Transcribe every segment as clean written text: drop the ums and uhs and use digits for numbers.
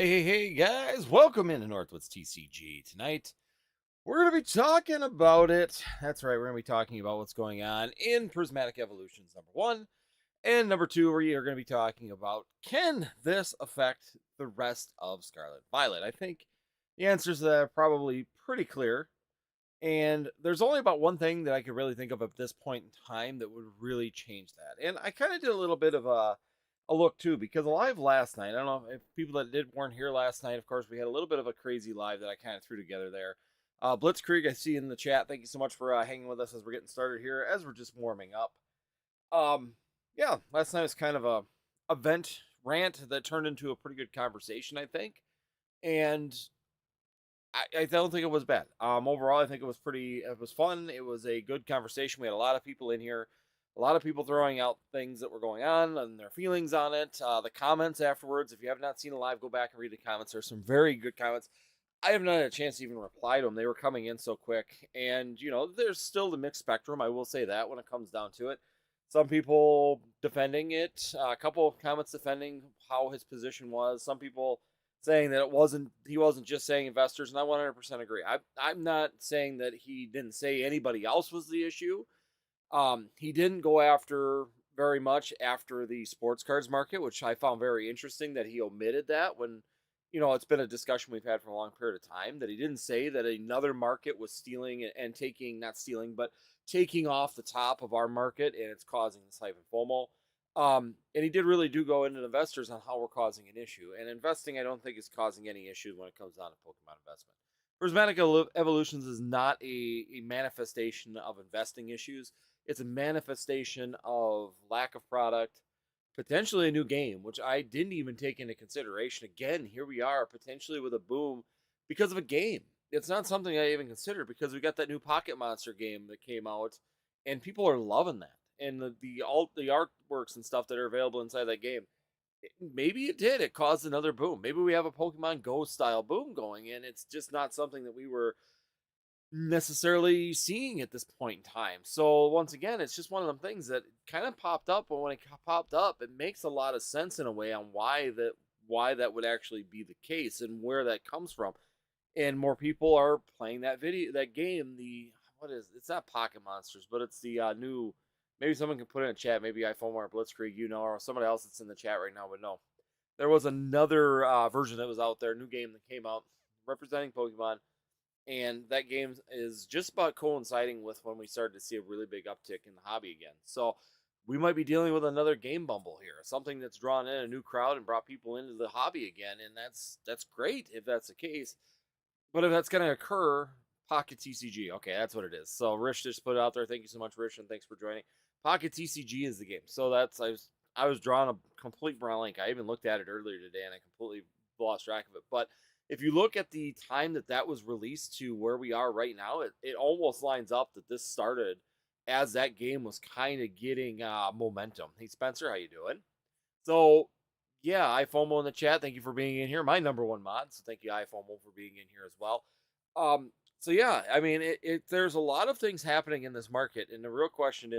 Hey, guys, welcome into Northwoods TCG. Tonight, we're going to be talking about it. That's right, we're going to be talking about what's going on in Prismatic Evolutions, number one. And number two, we are going to be talking about can this affect the rest of Scarlet Violet? I think the answers to that are probably pretty clear. And there's only about one thing that I could really think of at this point in time that would really change that. And I kind of did a little bit of a look too, because live last night, I don't know if people that weren't here last night, of course, we had a little bit of a crazy live that I kind of threw together there. Blitzkrieg, I see in the chat. Thank you so much for hanging with us as we're getting started here, as we're just warming up. Um, yeah, last night was kind of a event rant that turned into a pretty good conversation, I think. And I don't think it was bad. Overall, I think it was fun. It was a good conversation. We had a lot of people in here, a lot of people throwing out things that were going on and their feelings on it. The comments afterwards, if you have not seen it live, go back and read the comments. There's some very good comments. I have not had a chance to even reply to them. They were coming in so quick. And, there's still the mixed spectrum. I will say that when it comes down to it. Some people defending it, a couple of comments defending how his position was. Some people saying that he wasn't just saying investors, and I 100% agree. I'm not saying that he didn't say anybody else was the issue. He didn't go after very much after the sports cards market, which I found very interesting that he omitted that when, it's been a discussion we've had for a long period of time that he didn't say that another market was stealing and taking, not stealing, but taking off the top of our market and it's causing this hype and FOMO. And he did really do go into investors on how we're causing an issue. And investing, I don't think is causing any issues when it comes down to Pokemon investment. Prismatic Evolutions is not a manifestation of investing issues. It's a manifestation of lack of product, potentially a new game, which I didn't even take into consideration. Again, here we are potentially with a boom because of a game. It's not something I even considered because we got that new Pocket Monster game that came out, and people are loving that. And the artworks and stuff that are available inside that game, maybe it did. It caused another boom. Maybe we have a Pokemon Go style boom going, and it's just not something that we were necessarily seeing at this point in time. So once again, it's just one of them things that kind of popped up, but when it popped up, it makes a lot of sense in a way on why that would actually be the case and where that comes from. And more people are playing that game. It's not Pocket Monsters, but it's the new. Maybe someone can put it in chat. Maybe iPhone or Blitzkrieg, or somebody else that's in the chat right now would know. There was another version that was out there, new game that came out representing Pokemon, and that game is just about coinciding with when we started to see a really big uptick in the hobby again. So we might be dealing with another game bumble here, something that's drawn in a new crowd and brought people into the hobby again, and that's great if that's the case. But if that's going to occur, Pocket TCG. Okay, that's what it is. So Rich just put it out there. Thank you so much, Rich, and thanks for joining. Pocket TCG is the game. So I was drawing a complete blank. I even looked at it earlier today, and I completely lost track of it. But if you look at the time that was released to where we are right now, it almost lines up that this started as that game was kind of getting momentum. Hey, Spencer, how you doing? So yeah, iFOMO in the chat. Thank you for being in here. My number one mod. So thank you, iFOMO, for being in here as well. So yeah, I mean, there's a lot of things happening in this market, and the real question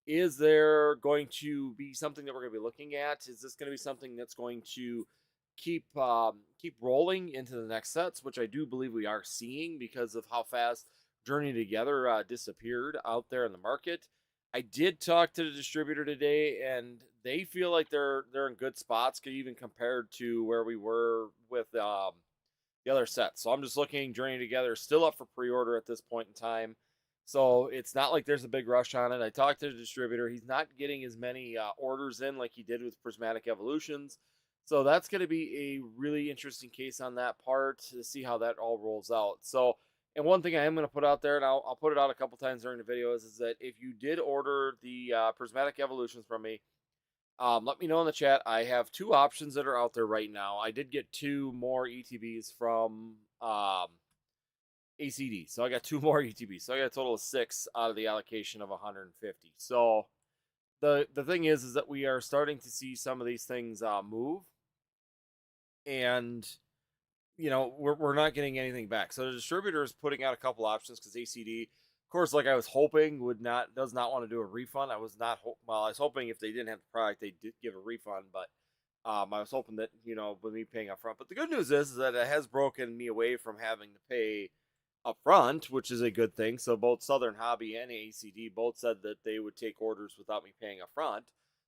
is there going to be something that we're going to be looking at? Is this going to be something that's going to keep rolling into the next sets, which I do believe we are seeing because of how fast Journey Together disappeared out there in the market. I did talk to the distributor today, and they feel like they're in good spots, even compared to where we were with the other sets. So I'm just looking Journey Together still up for pre-order at this point in time. So it's not like there's a big rush on it. I talked to the distributor. He's not getting as many orders in like he did with Prismatic Evolutions. So that's going to be a really interesting case on that part to see how that all rolls out. So, and one thing I am going to put out there, and I'll put it out a couple times during the video, is that if you did order the Prismatic Evolutions from me, let me know in the chat. I have two options that are out there right now. I did get two more ETBs from ACD. So I got two more ETBs. So I got a total of 6 out of the allocation of 150. So the thing is that we are starting to see some of these things move. And we're not getting anything back. So the distributor is putting out a couple options because ACD, of course, like I was hoping, does not want to do a refund. I was hoping if they didn't have the product, they did give a refund, but I was hoping that, with me paying up front. But the good news is that it has broken me away from having to pay up front, which is a good thing. So both Southern Hobby and ACD both said that they would take orders without me paying up front.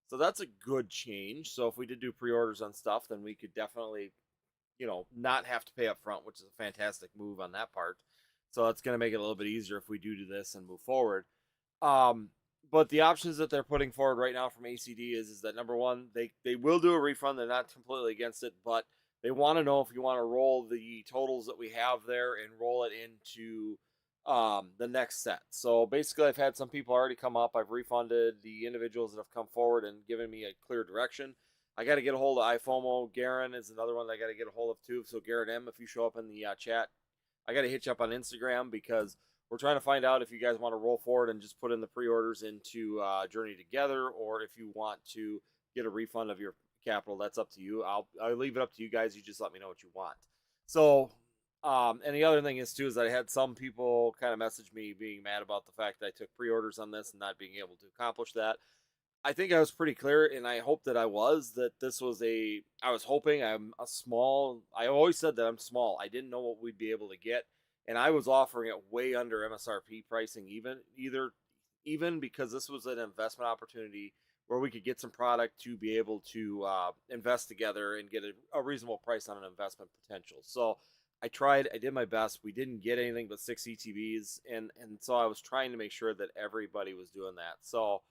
So that's a good change. So if we did do pre-orders on stuff, then we could definitely, not have to pay up front, which is a fantastic move on that part. So it's going to make it a little bit easier if we do this and move forward. Um, but the options that they're putting forward right now from ACD is that number one, they will do a refund. They're not completely against it, but they want to know if you want to roll the totals that we have there and roll it into the next set. So basically, I've had some people already come up. I've refunded the individuals that have come forward and given me a clear direction. I got to get a hold of iFOMO. Garen is another one that I got to get a hold of too. So Garen M, if you show up in the chat, I got to hit you up on Instagram because we're trying to find out if you guys want to roll forward and just put in the pre-orders into Journey Together, or if you want to get a refund of your capital. That's up to you. I'll leave it up to you guys. You just let me know what you want. So, and the other thing is too is that I had some people kind of message me being mad about the fact that I took pre-orders on this and not being able to accomplish that. I think I was pretty clear, and I hope that I was, that this was I was hoping I'm a small, I always said that I'm small. I didn't know what we'd be able to get, and I was offering it way under MSRP pricing, even because this was an investment opportunity where we could get some product to be able to invest together and get a reasonable price on an investment potential. So I tried, I did my best. We didn't get anything but 6 ETBs, and so I was trying to make sure that everybody was doing that. So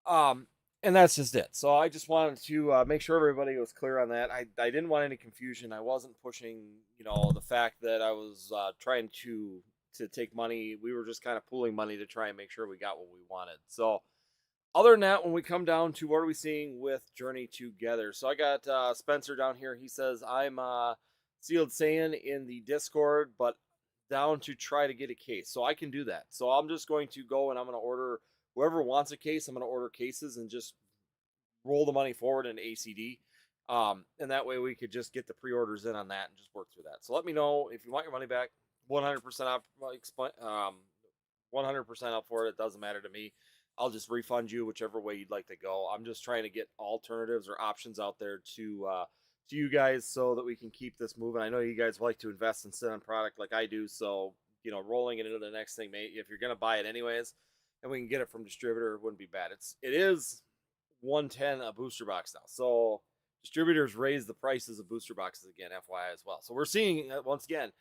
um, and that's just it. So I just wanted to make sure everybody was clear on that. I didn't want any confusion. I wasn't pushing, the fact that I was trying to take money. We were just kind of pooling money to try and make sure we got what we wanted. So other than that, when we come down to what are we seeing with Journey Together? So I got Spencer down here. He says I'm sealed Saiyan in the Discord, but down to try to get a case. So I can do that. So I'm just going to go and I'm going to order whoever wants a case. I'm going to order cases and just roll the money forward in ACD. And that way we could just get the pre-orders in on that and just work through that. So let me know if you want your money back. 100% up, 100% up for it. It doesn't matter to me. I'll just refund you whichever way you'd like to go. I'm just trying to get alternatives or options out there to you guys so that we can keep this moving. I know you guys like to invest and sit on product like I do, so rolling it into the next thing, mate. If you're gonna buy it anyways, and we can get it from distributor, it wouldn't be bad. It is 110 a booster box now, so distributors raise the prices of booster boxes again, FYI as well. So we're seeing once again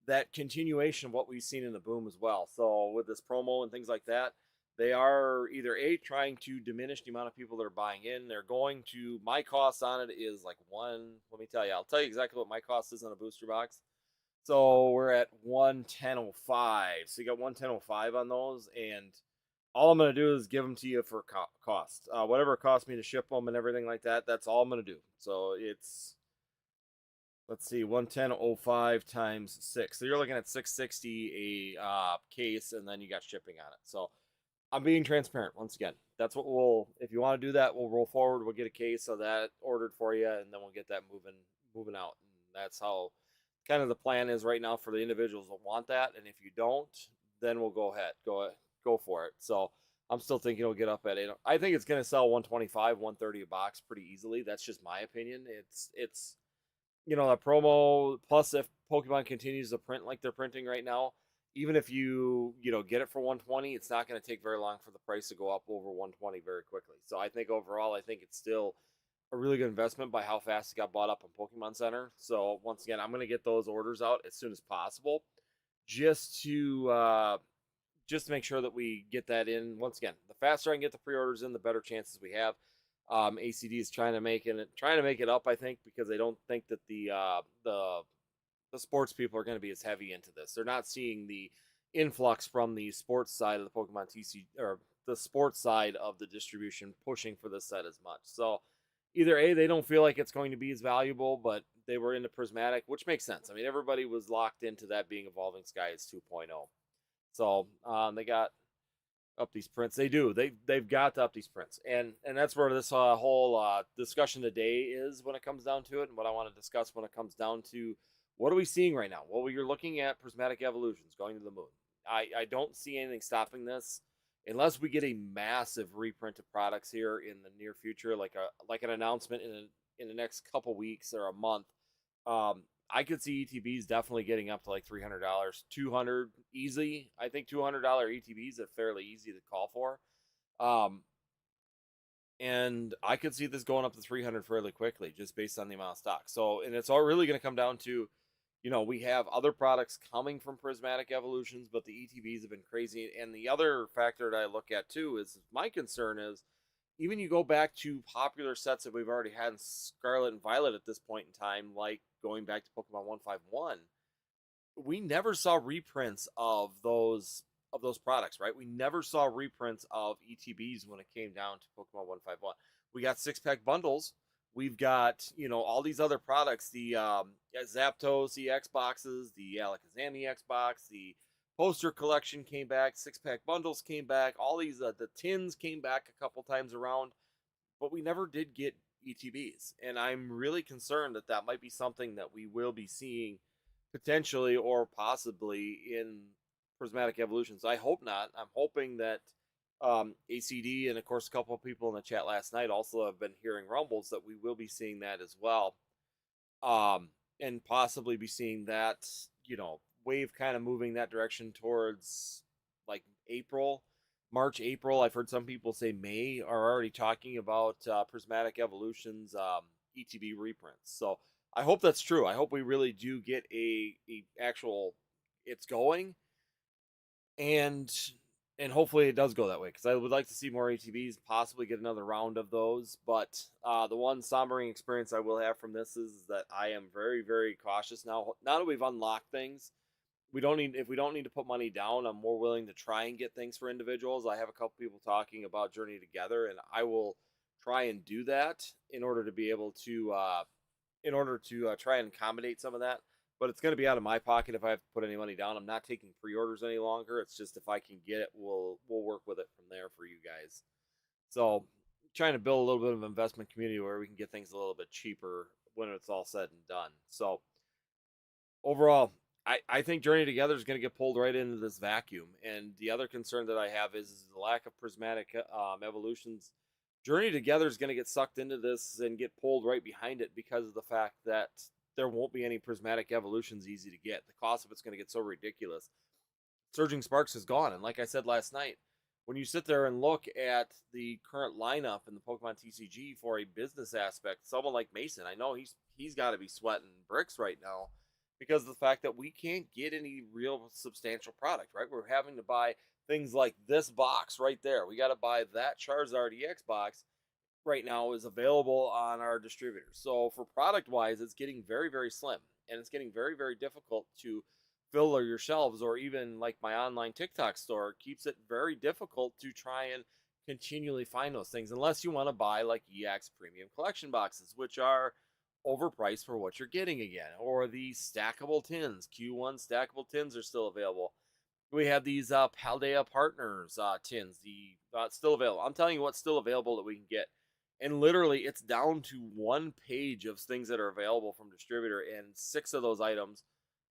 that continuation of what we've seen in the boom as well. So with this promo and things like that, they are either trying to diminish the amount of people that are buying in. They're going to, my cost on it is like let me tell you, I'll tell you exactly what my cost is on a booster box. So we're at 110.05. So you got 110.05 on those, and all I'm going to do is give them to you for cost. Whatever it costs me to ship them and everything like that, that's all I'm going to do. So it's, let's see, 110.05 times 6. So you're looking at 660 a case, and then you got shipping on it. So I'm being transparent once again. That's what if you want to do that, we'll roll forward. We'll get a case of that ordered for you, and then we'll get that moving out. And that's how kind of the plan is right now for the individuals that want that. And if you don't, then we'll go ahead, go for it. So I'm still thinking it'll get up at 8. I think it's going to sell 125, 130 a box pretty easily. That's just my opinion. It's that promo, plus if Pokemon continues to print like they're printing right now, even if you get it for 120, it's not going to take very long for the price to go up over 120 very quickly. So I think overall, I think it's still a really good investment by how fast it got bought up on Pokemon Center. So once again, I'm going to get those orders out as soon as possible, just to make sure that we get that in. Once again, the faster I can get the pre-orders in, the better chances we have. ACD is trying to make it up, I think, because they don't think that the sports people are going to be as heavy into this. They're not seeing the influx from the sports side of the Pokemon TC, or the sports side of the distribution pushing for this set as much. So either they don't feel like it's going to be as valuable, but they were into Prismatic, which makes sense. I mean, everybody was locked into that being Evolving Skies 2.0. So they got up these prints. They've got to up these prints, and that's where this whole discussion today is when it comes down to it, and what I want to discuss when it comes down to what are we seeing right now. Well, you're looking at Prismatic Evolutions going to the moon. I don't see anything stopping this unless we get a massive reprint of products here in the near future, like an announcement in the next couple weeks or a month, I could see ETBs definitely getting up to like $300, 200 easy. I think $200 ETBs are fairly easy to call for. Um, and I could see this going up to 300 fairly quickly just based on the amount of stock. So, and it's all really going to come down to, we have other products coming from Prismatic Evolutions, but the ETBs have been crazy. And the other factor that I look at too is my concern is even you go back to popular sets that we've already had in Scarlet and Violet at this point in time, like going back to Pokemon 151, we never saw reprints of those products, right? We never saw reprints of ETBs when it came down to Pokemon 151. We got 6-pack bundles. We've got, all these other products, the Zapdos EX boxes, the Alakazam EX box, the poster collection came back, 6-pack bundles came back, all these, the tins came back a couple times around, but we never did get ETBs. And I'm really concerned that that might be something that we will be seeing potentially or possibly in Prismatic Evolutions. I hope not. I'm hoping that ACD and of course a couple of people in the chat last night also have been hearing rumbles that we will be seeing that as well, and possibly be seeing that wave kind of moving that direction towards like March, April. I've heard some people say May are already talking about Prismatic Evolutions ETB reprints. So I hope that's true. I hope we really do get a actual it's going, and hopefully it does go that way because I would like to see more ATVs, possibly get another round of those. But the one sombering experience I will have from this is that I am very, very cautious now. Now that we've unlocked things, if we don't need to put money down, I'm more willing to try and get things for individuals. I have a couple people talking about Journey Together, and I will try and do that in order to be able to try and accommodate some of that. But it's going to be out of my pocket if I have to put any money down. I'm not taking pre-orders any longer. It's just if I can get it, we'll work with it from there for you guys. So trying to build a little bit of an investment community where we can get things a little bit cheaper when it's all said and done. So overall, I think Journey Together is going to get pulled right into this vacuum. And the other concern that I have is the lack of Prismatic Evolutions. Journey Together is going to get sucked into this and get pulled right behind it because of the fact that there won't be any Prismatic Evolutions easy to get. The cost of it's going to get so ridiculous. Surging Sparks is gone. And like I said last night, when you sit there and look at the current lineup in the Pokemon TCG for a business aspect, someone like Mason, I know he's got to be sweating bricks right now because of the fact that we can't get any real substantial product, right? We're having to buy things like this box right there. We got to buy that Charizard EX box right now is available on our distributors. So for product wise, it's getting very, very slim, and it's getting very, very difficult to fill your shelves, or even like my online TikTok store keeps it very difficult to try and continually find those things unless you want to buy like EX premium collection boxes, which are overpriced for what you're getting again, or the stackable tins. Q1 stackable tins are still available. We have these Palan Partners tins, the still available. I'm telling you what's still available that we can get. And literally, it's down to one page of things that are available from distributor, and 6 of those items.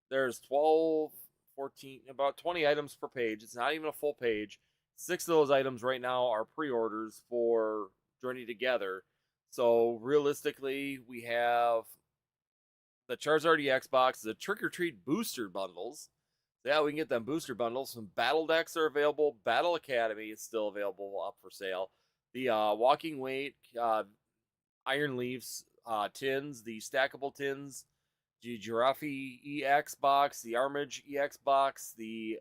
There's 12, 14, about 20 items per page. It's not even a full page. 6 of those items right now are pre-orders for Journey Together. So realistically, we have the Charizard EX box, the Trick or Treat booster bundles. Yeah, we can get them booster bundles. Some battle decks are available. Battle Academy is still available up for sale. The Walking Weight Iron Leaves tins, the stackable tins, the Giraffe EX box, the Armage EX box, the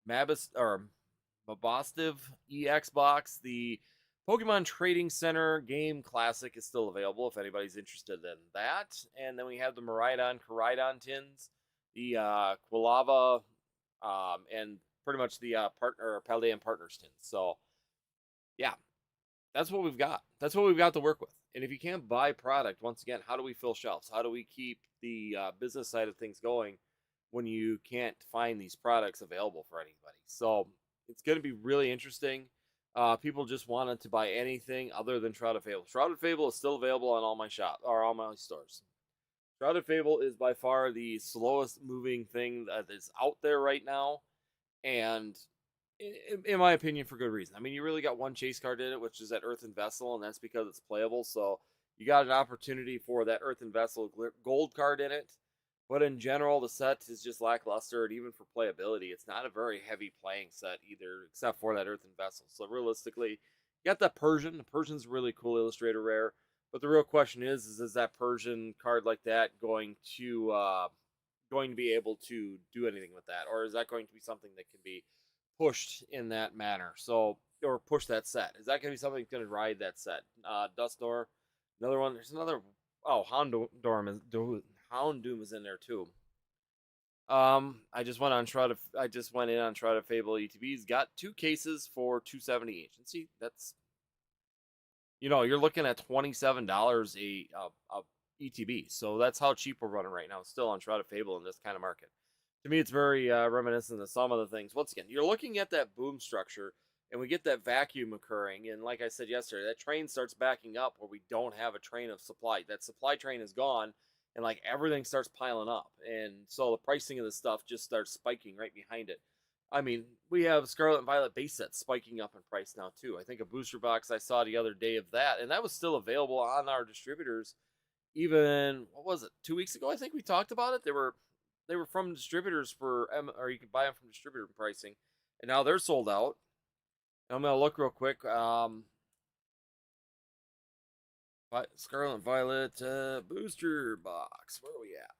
Mabostive EX box, the Pokemon Trading Center Game Classic is still available if anybody's interested in that. And then we have the Koraidon tins, the Quilava, and pretty much the Palan Partners tins. So, yeah, that's what we've got. That's what we've got to work with. And if you can't buy product, once again, how do we fill shelves? How do we keep the business side of things going when you can't find these products available for anybody? So it's going to be really interesting. People just wanted to buy anything other than Shrouded Fable. Shrouded Fable is still available on all my all my stores. Shrouded Fable is by far the slowest moving thing that is out there right now, and in my opinion, for good reason. I mean, you really got one chase card in it, which is that Earthen Vessel, and that's because it's playable. So you got an opportunity for that Earthen Vessel gold card in it. But in general, the set is just lackluster, and even for playability, it's not a very heavy playing set either, except for that Earthen Vessel. So realistically, you got that Persian. The Persian's a really cool illustrator rare. But the real question is that Persian card like that going to be able to do anything with that, or is that going to be something that can be pushed in that manner? So, or push that set. Is that going to be something that's going to ride that set? Dustnor, another one. There's another. Oh, Houndoom is in there too. I just went in on Shroud of Fable ETBs. Got 2 cases for 270 each. And see, that's you're looking at $27 a ETB. So that's how cheap we're running right now, still on Shroud of Fable in this kind of market. To me, it's very reminiscent of some of the things. Once again, you're looking at that boom structure, and we get that vacuum occurring. And like I said yesterday, that train starts backing up where we don't have a train of supply. That supply train is gone, and like everything starts piling up. And so the pricing of the stuff just starts spiking right behind it. I mean, we have Scarlet and Violet base sets spiking up in price now too. I think a booster box I saw the other day of that, and that was still available on our distributors. Even what was it, 2 weeks ago? I think we talked about it. They were from distributors or you could buy them from distributor pricing, and now they're sold out. And I'm gonna look real quick. Scarlet and Violet booster box. Where are we at?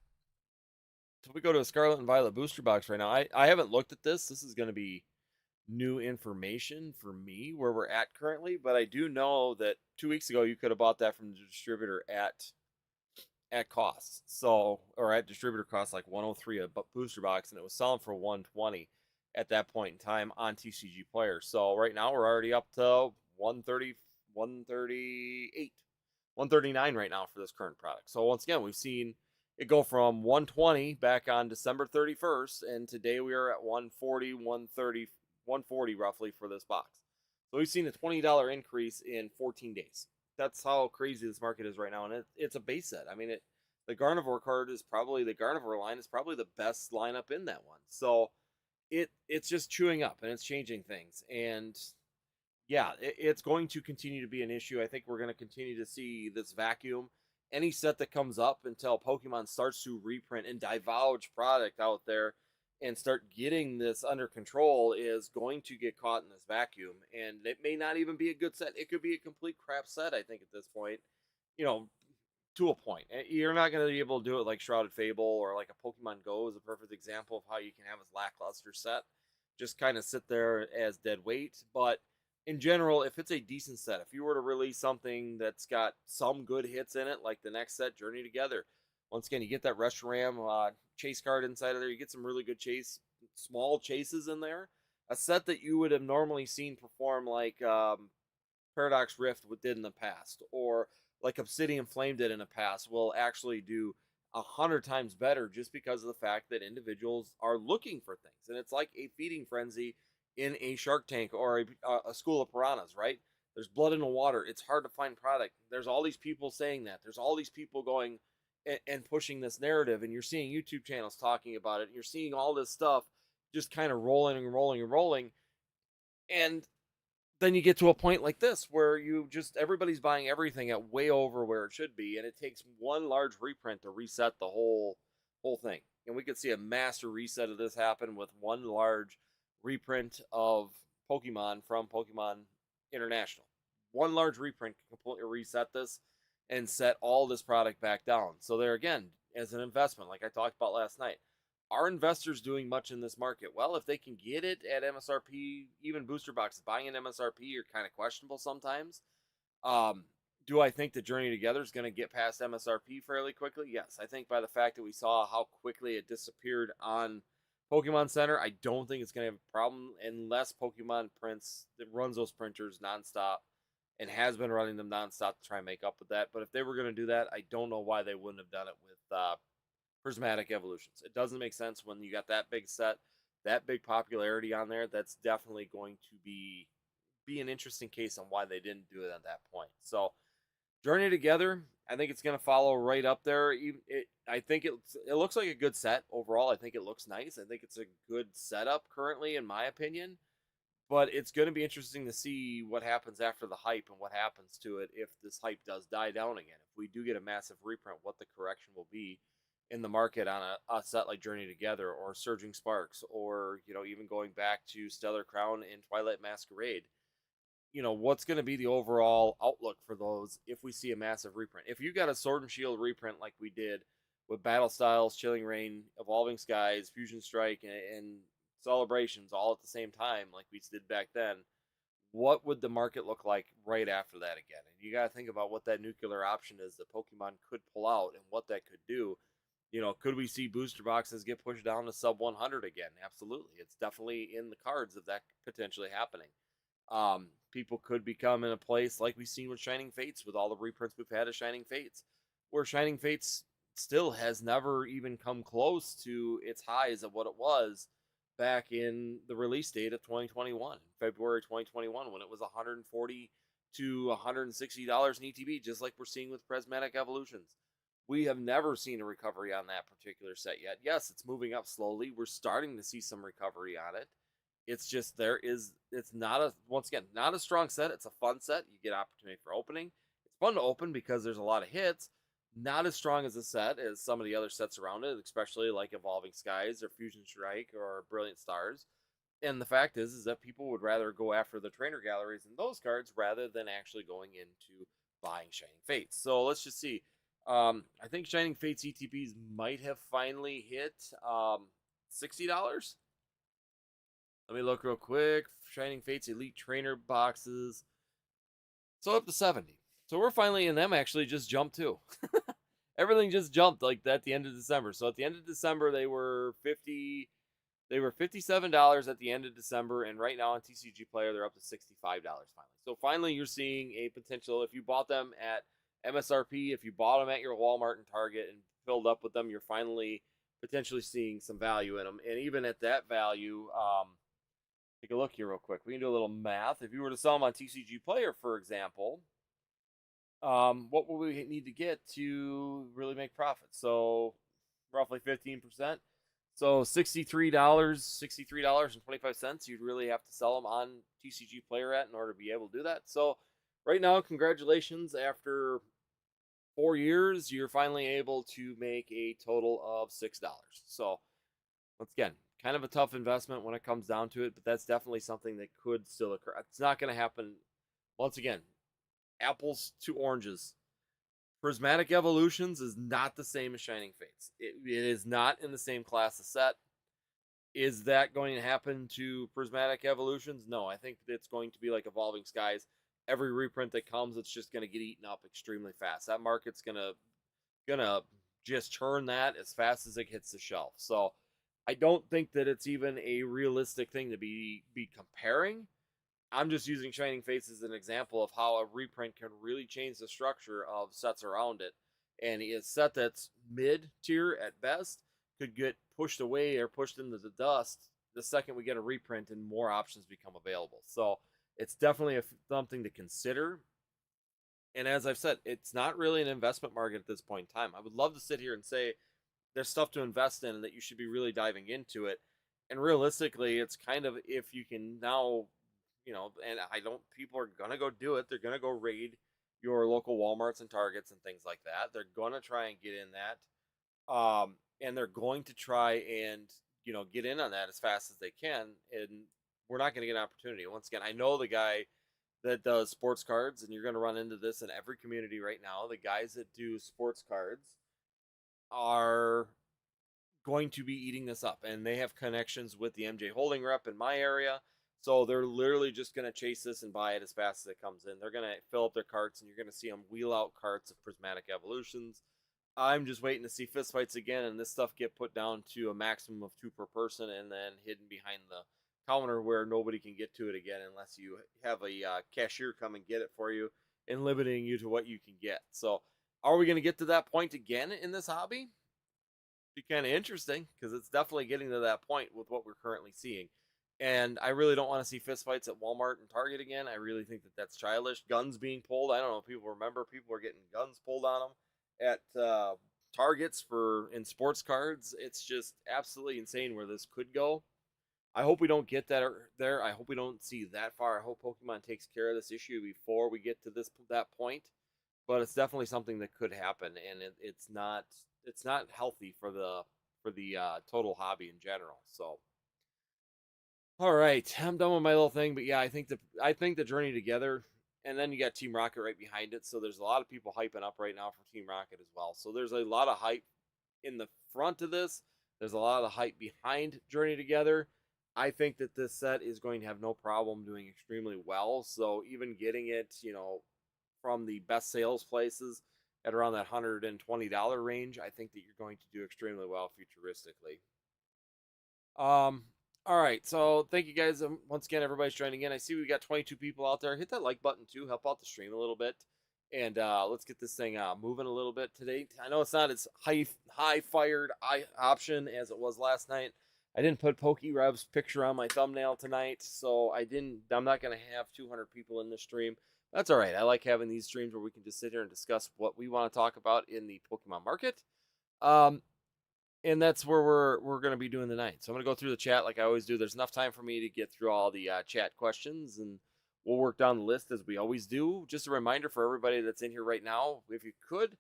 So we go to a Scarlet and Violet booster box right now. I haven't looked at this. This is going to be new information for me where we're at currently, but I do know that 2 weeks ago you could have bought that from the distributor at cost. So, or at distributor cost, like 103 a booster box, and it was selling for 120 at that point in time on TCG Player. So right now we're already up to 130, 138, 139 right now for this current product. So once again, we've seen it go from 120 back on December 31st, and today we are at 140, 130, 140 roughly for this box. So we've seen a $20 increase in 14 days. That's how crazy this market is right now, and it's a base set. I mean, the Garnivore card is probably the Garnivore line is probably the best lineup in that one. So it's just chewing up and it's changing things, and yeah, it's going to continue to be an issue. I think we're going to continue to see this vacuum. Any set that comes up until Pokemon starts to reprint and divulge product out there and start getting this under control is going to get caught in this vacuum. And it may not even be a good set. It could be a complete crap set, I think, at this point, you know, to a point. You're not going to be able to do it like Shrouded Fable or like a Pokemon Go is a perfect example of how you can have a lackluster set. Just kind of sit there as dead weight. But in general, if it's a decent set, if you were to release something that's got some good hits in it, like the next set, Journey Together, once again, you get that Reshiram chase card inside of there. You get some really good small chases in there. A set that you would have normally seen perform like Paradox Rift did in the past, or like Obsidian Flame did in the past, will actually do 100 times better just because of the fact that individuals are looking for things. And it's like a feeding frenzy in a Shark Tank or a school of piranhas, right? There's blood in the water. It's hard to find product. There's all these people saying that. There's all these people going and pushing this narrative, and you're seeing YouTube channels talking about it. And you're seeing all this stuff just kind of rolling and rolling and rolling. And then you get to a point like this where everybody's buying everything at way over where it should be, and it takes one large reprint to reset the whole thing. And we could see a master reset of this happen with one large reprint of Pokemon from Pokemon International. One large reprint can completely reset this and set all this product back down. So there again, as an investment, like I talked about last night, are investors doing much in this market? Well, if they can get it at MSRP, even booster boxes, buying an MSRP are kind of questionable sometimes. Do I think the Journey Together is going to get past MSRP fairly quickly? Yes. I think by the fact that we saw how quickly it disappeared on Pokemon Center, I don't think it's going to have a problem unless Pokemon Prints that runs those printers nonstop and has been running them nonstop to try and make up with that. But if they were going to do that, I don't know why they wouldn't have done it with Prismatic Evolutions. It doesn't make sense when you got that big set, that big popularity on there. That's definitely going to be an interesting case on why they didn't do it at that point. So Journey Together, I think it's going to follow right up there. I think it looks like a good set overall. I think it looks nice. I think it's a good setup currently, in my opinion. But it's going to be interesting to see what happens after the hype and what happens to it if this hype does die down again. If we do get a massive reprint, what the correction will be in the market on a set like Journey Together or Surging Sparks, or even going back to Stellar Crown and Twilight Masquerade. What's going to be the overall outlook for those if we see a massive reprint? If you got a Sword and Shield reprint like we did with Battle Styles, Chilling Reign, Evolving Skies, Fusion Strike, and Celebrations all at the same time like we did back then, what would the market look like right after that again? And you got to think about what that nuclear option is that Pokemon could pull out and what that could do. Could we see booster boxes get pushed down to sub 100 again? Absolutely. It's definitely in the cards of that potentially happening. People could become in a place like we've seen with Shining Fates, with all the reprints we've had of Shining Fates, where Shining Fates still has never even come close to its highs of what it was back in the release date of 2021, February 2021, when it was $140 to $160 in ETB, just like we're seeing with Prismatic Evolutions. We have never seen a recovery on that particular set yet. Yes, it's moving up slowly. We're starting to see some recovery on it. It's just it's not once again, not a strong set. It's a fun set. You get opportunity for opening. It's fun to open because there's a lot of hits. Not as strong as a set as some of the other sets around it, especially like Evolving Skies or Fusion Strike or Brilliant Stars. And the fact is that people would rather go after the trainer galleries and those cards rather than actually going into buying Shining Fates. So let's just see. I think Shining Fates ETBs might have finally hit $60. Let me look real quick. Shining Fates Elite Trainer boxes. So up to 70. So we're finally in them actually just jumped too. Everything just jumped like at the end of December. So at the end of December they were $57 at the end of December, and right now on TCG Player they're up to $65 finally. So finally you're seeing a potential, if you bought them at MSRP, if you bought them at your Walmart and Target and filled up with them, you're finally potentially seeing some value in them. And even at that value, take a look here real quick. We can do a little math. If you were to sell them on TCG Player, for example, what would we need to get to really make profit? So roughly 15%. So $63.25 you'd really have to sell them on TCG Player at in order to be able to do that. So right now, congratulations. After 4 years, you're finally able to make a total of $6. So once again, kind of a tough investment when it comes down to it, but that's definitely something that could still occur. It's not going to happen. Once again, apples to oranges. Prismatic Evolutions is not the same as Shining Fates. It is not in the same class of set. Is that going to happen to Prismatic Evolutions? No, I think it's going to be like Evolving Skies. Every reprint that comes, it's just going to get eaten up extremely fast. That market's gonna just churn that as fast as it hits the shelf. So I don't think that it's even a realistic thing to be comparing. I'm just using Shining Fates as an example of how a reprint can really change the structure of sets around it. And a set that's mid tier at best could get pushed away or pushed into the dust the second we get a reprint and more options become available. So it's definitely something to consider. And as I've said, it's not really an investment market at this point in time. I would love to sit here and say there's stuff to invest in and that you should be really diving into it. And realistically, it's kind of, if you can now, and people are going to go do it. They're going to go raid your local Walmarts and Targets and things like that. They're going to try and get in that. And they're going to try and, get in on that as fast as they can. And we're not going to get an opportunity. Once again, I know the guy that does sports cards, and you're going to run into this in every community right now. The guys that do sports cards are going to be eating this up, and they have connections with the MJ Holding rep in my area. So they're literally just going to chase this and buy it as fast as it comes in. They're going to fill up their carts, and you're going to see them wheel out carts of Prismatic Evolutions. I'm just waiting to see fistfights again, and this stuff get put down to a maximum of 2 per person, and then hidden behind the counter where nobody can get to it again unless you have a cashier come and get it for you and limiting you to what you can get. So are we going to get to that point again in this hobby? Be kind of interesting, because it's definitely getting to that point with what we're currently seeing. And I really don't want to see fistfights at Walmart and Target again. I really think that that's childish. Guns being pulled. I don't know if people remember. People were getting guns pulled on them at Targets in sports cards. It's just absolutely insane where this could go. I hope we don't get that there. I hope we don't see that far. I hope Pokemon takes care of this issue before we get to that point. But it's definitely something that could happen, and it's not healthy for the total hobby in general. So, all right, I'm done with my little thing. But yeah, I think the Journey Together, and then you got Team Rocket right behind it. So there's a lot of people hyping up right now for Team Rocket as well. So there's a lot of hype in the front of this. There's a lot of hype behind Journey Together. I think that this set is going to have no problem doing extremely well. So even getting it, from the best sales places at around that $120 range, I think that you're going to do extremely well futuristically. Um, all right, so thank you guys once again. Everybody's joining in. I see we got 22 people out there. Hit that like button too. Help out the stream a little bit, and let's get this thing moving a little bit today. I know it's not as high fired option as it was last night. I didn't put PokeRev's picture on my thumbnail tonight, so I'm not gonna have 200 people in this stream. That's all right. I like having these streams where we can just sit here and discuss what we want to talk about in the Pokemon market. Um, and that's where we're going to be doing tonight. So I'm going to go through the chat like I always do. There's enough time for me to get through all the chat questions, and we'll work down the list as we always do. Just a reminder for everybody that's in here right now, if you could,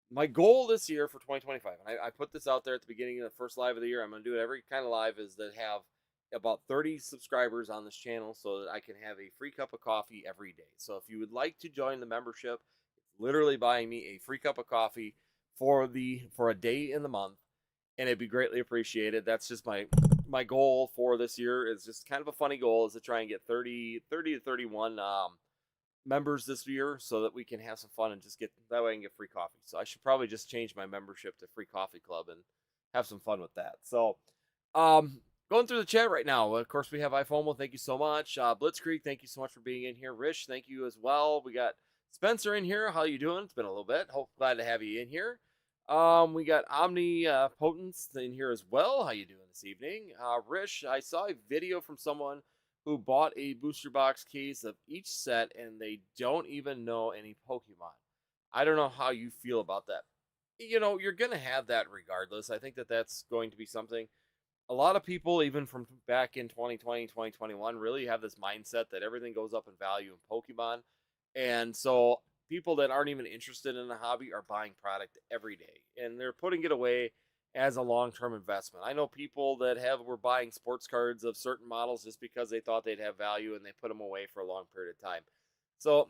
my goal this year for 2025, and I put this out there at the beginning of the first live of the year. I'm going to do it every kind of live, is that have about 30 subscribers on this channel so that I can have a free cup of coffee every day. So if you would like to join the membership, it's literally buying me a free cup of coffee for a day in the month, and it'd be greatly appreciated. That's just my goal for this year. Is just kind of a funny goal, is to try and get 30 to 31 members this year, so that we can have some fun and just get that way I can get free coffee. So I should probably just change my membership to free coffee club and have some fun with that. So going through the chat right now, of course we have iPhone. Thank you so much. Blitzkrieg, thank you so much for being in here. Rish, thank you as well. We got Spencer in here. How you doing? It's been a little bit. Glad to have you in here. We got Omni Potence in here as well. How you doing this evening? Rish, I saw a video from someone who bought a booster box case of each set and they don't even know any Pokemon. I don't know how you feel about that. You're going to have that regardless. I think that that's going to be something. A lot of people, even from back in 2020, 2021, really have this mindset that everything goes up in value in Pokemon. And so people that aren't even interested in the hobby are buying product every day, and they're putting it away as a long-term investment. I know people that were buying sports cards of certain models just because they thought they'd have value, and they put them away for a long period of time. So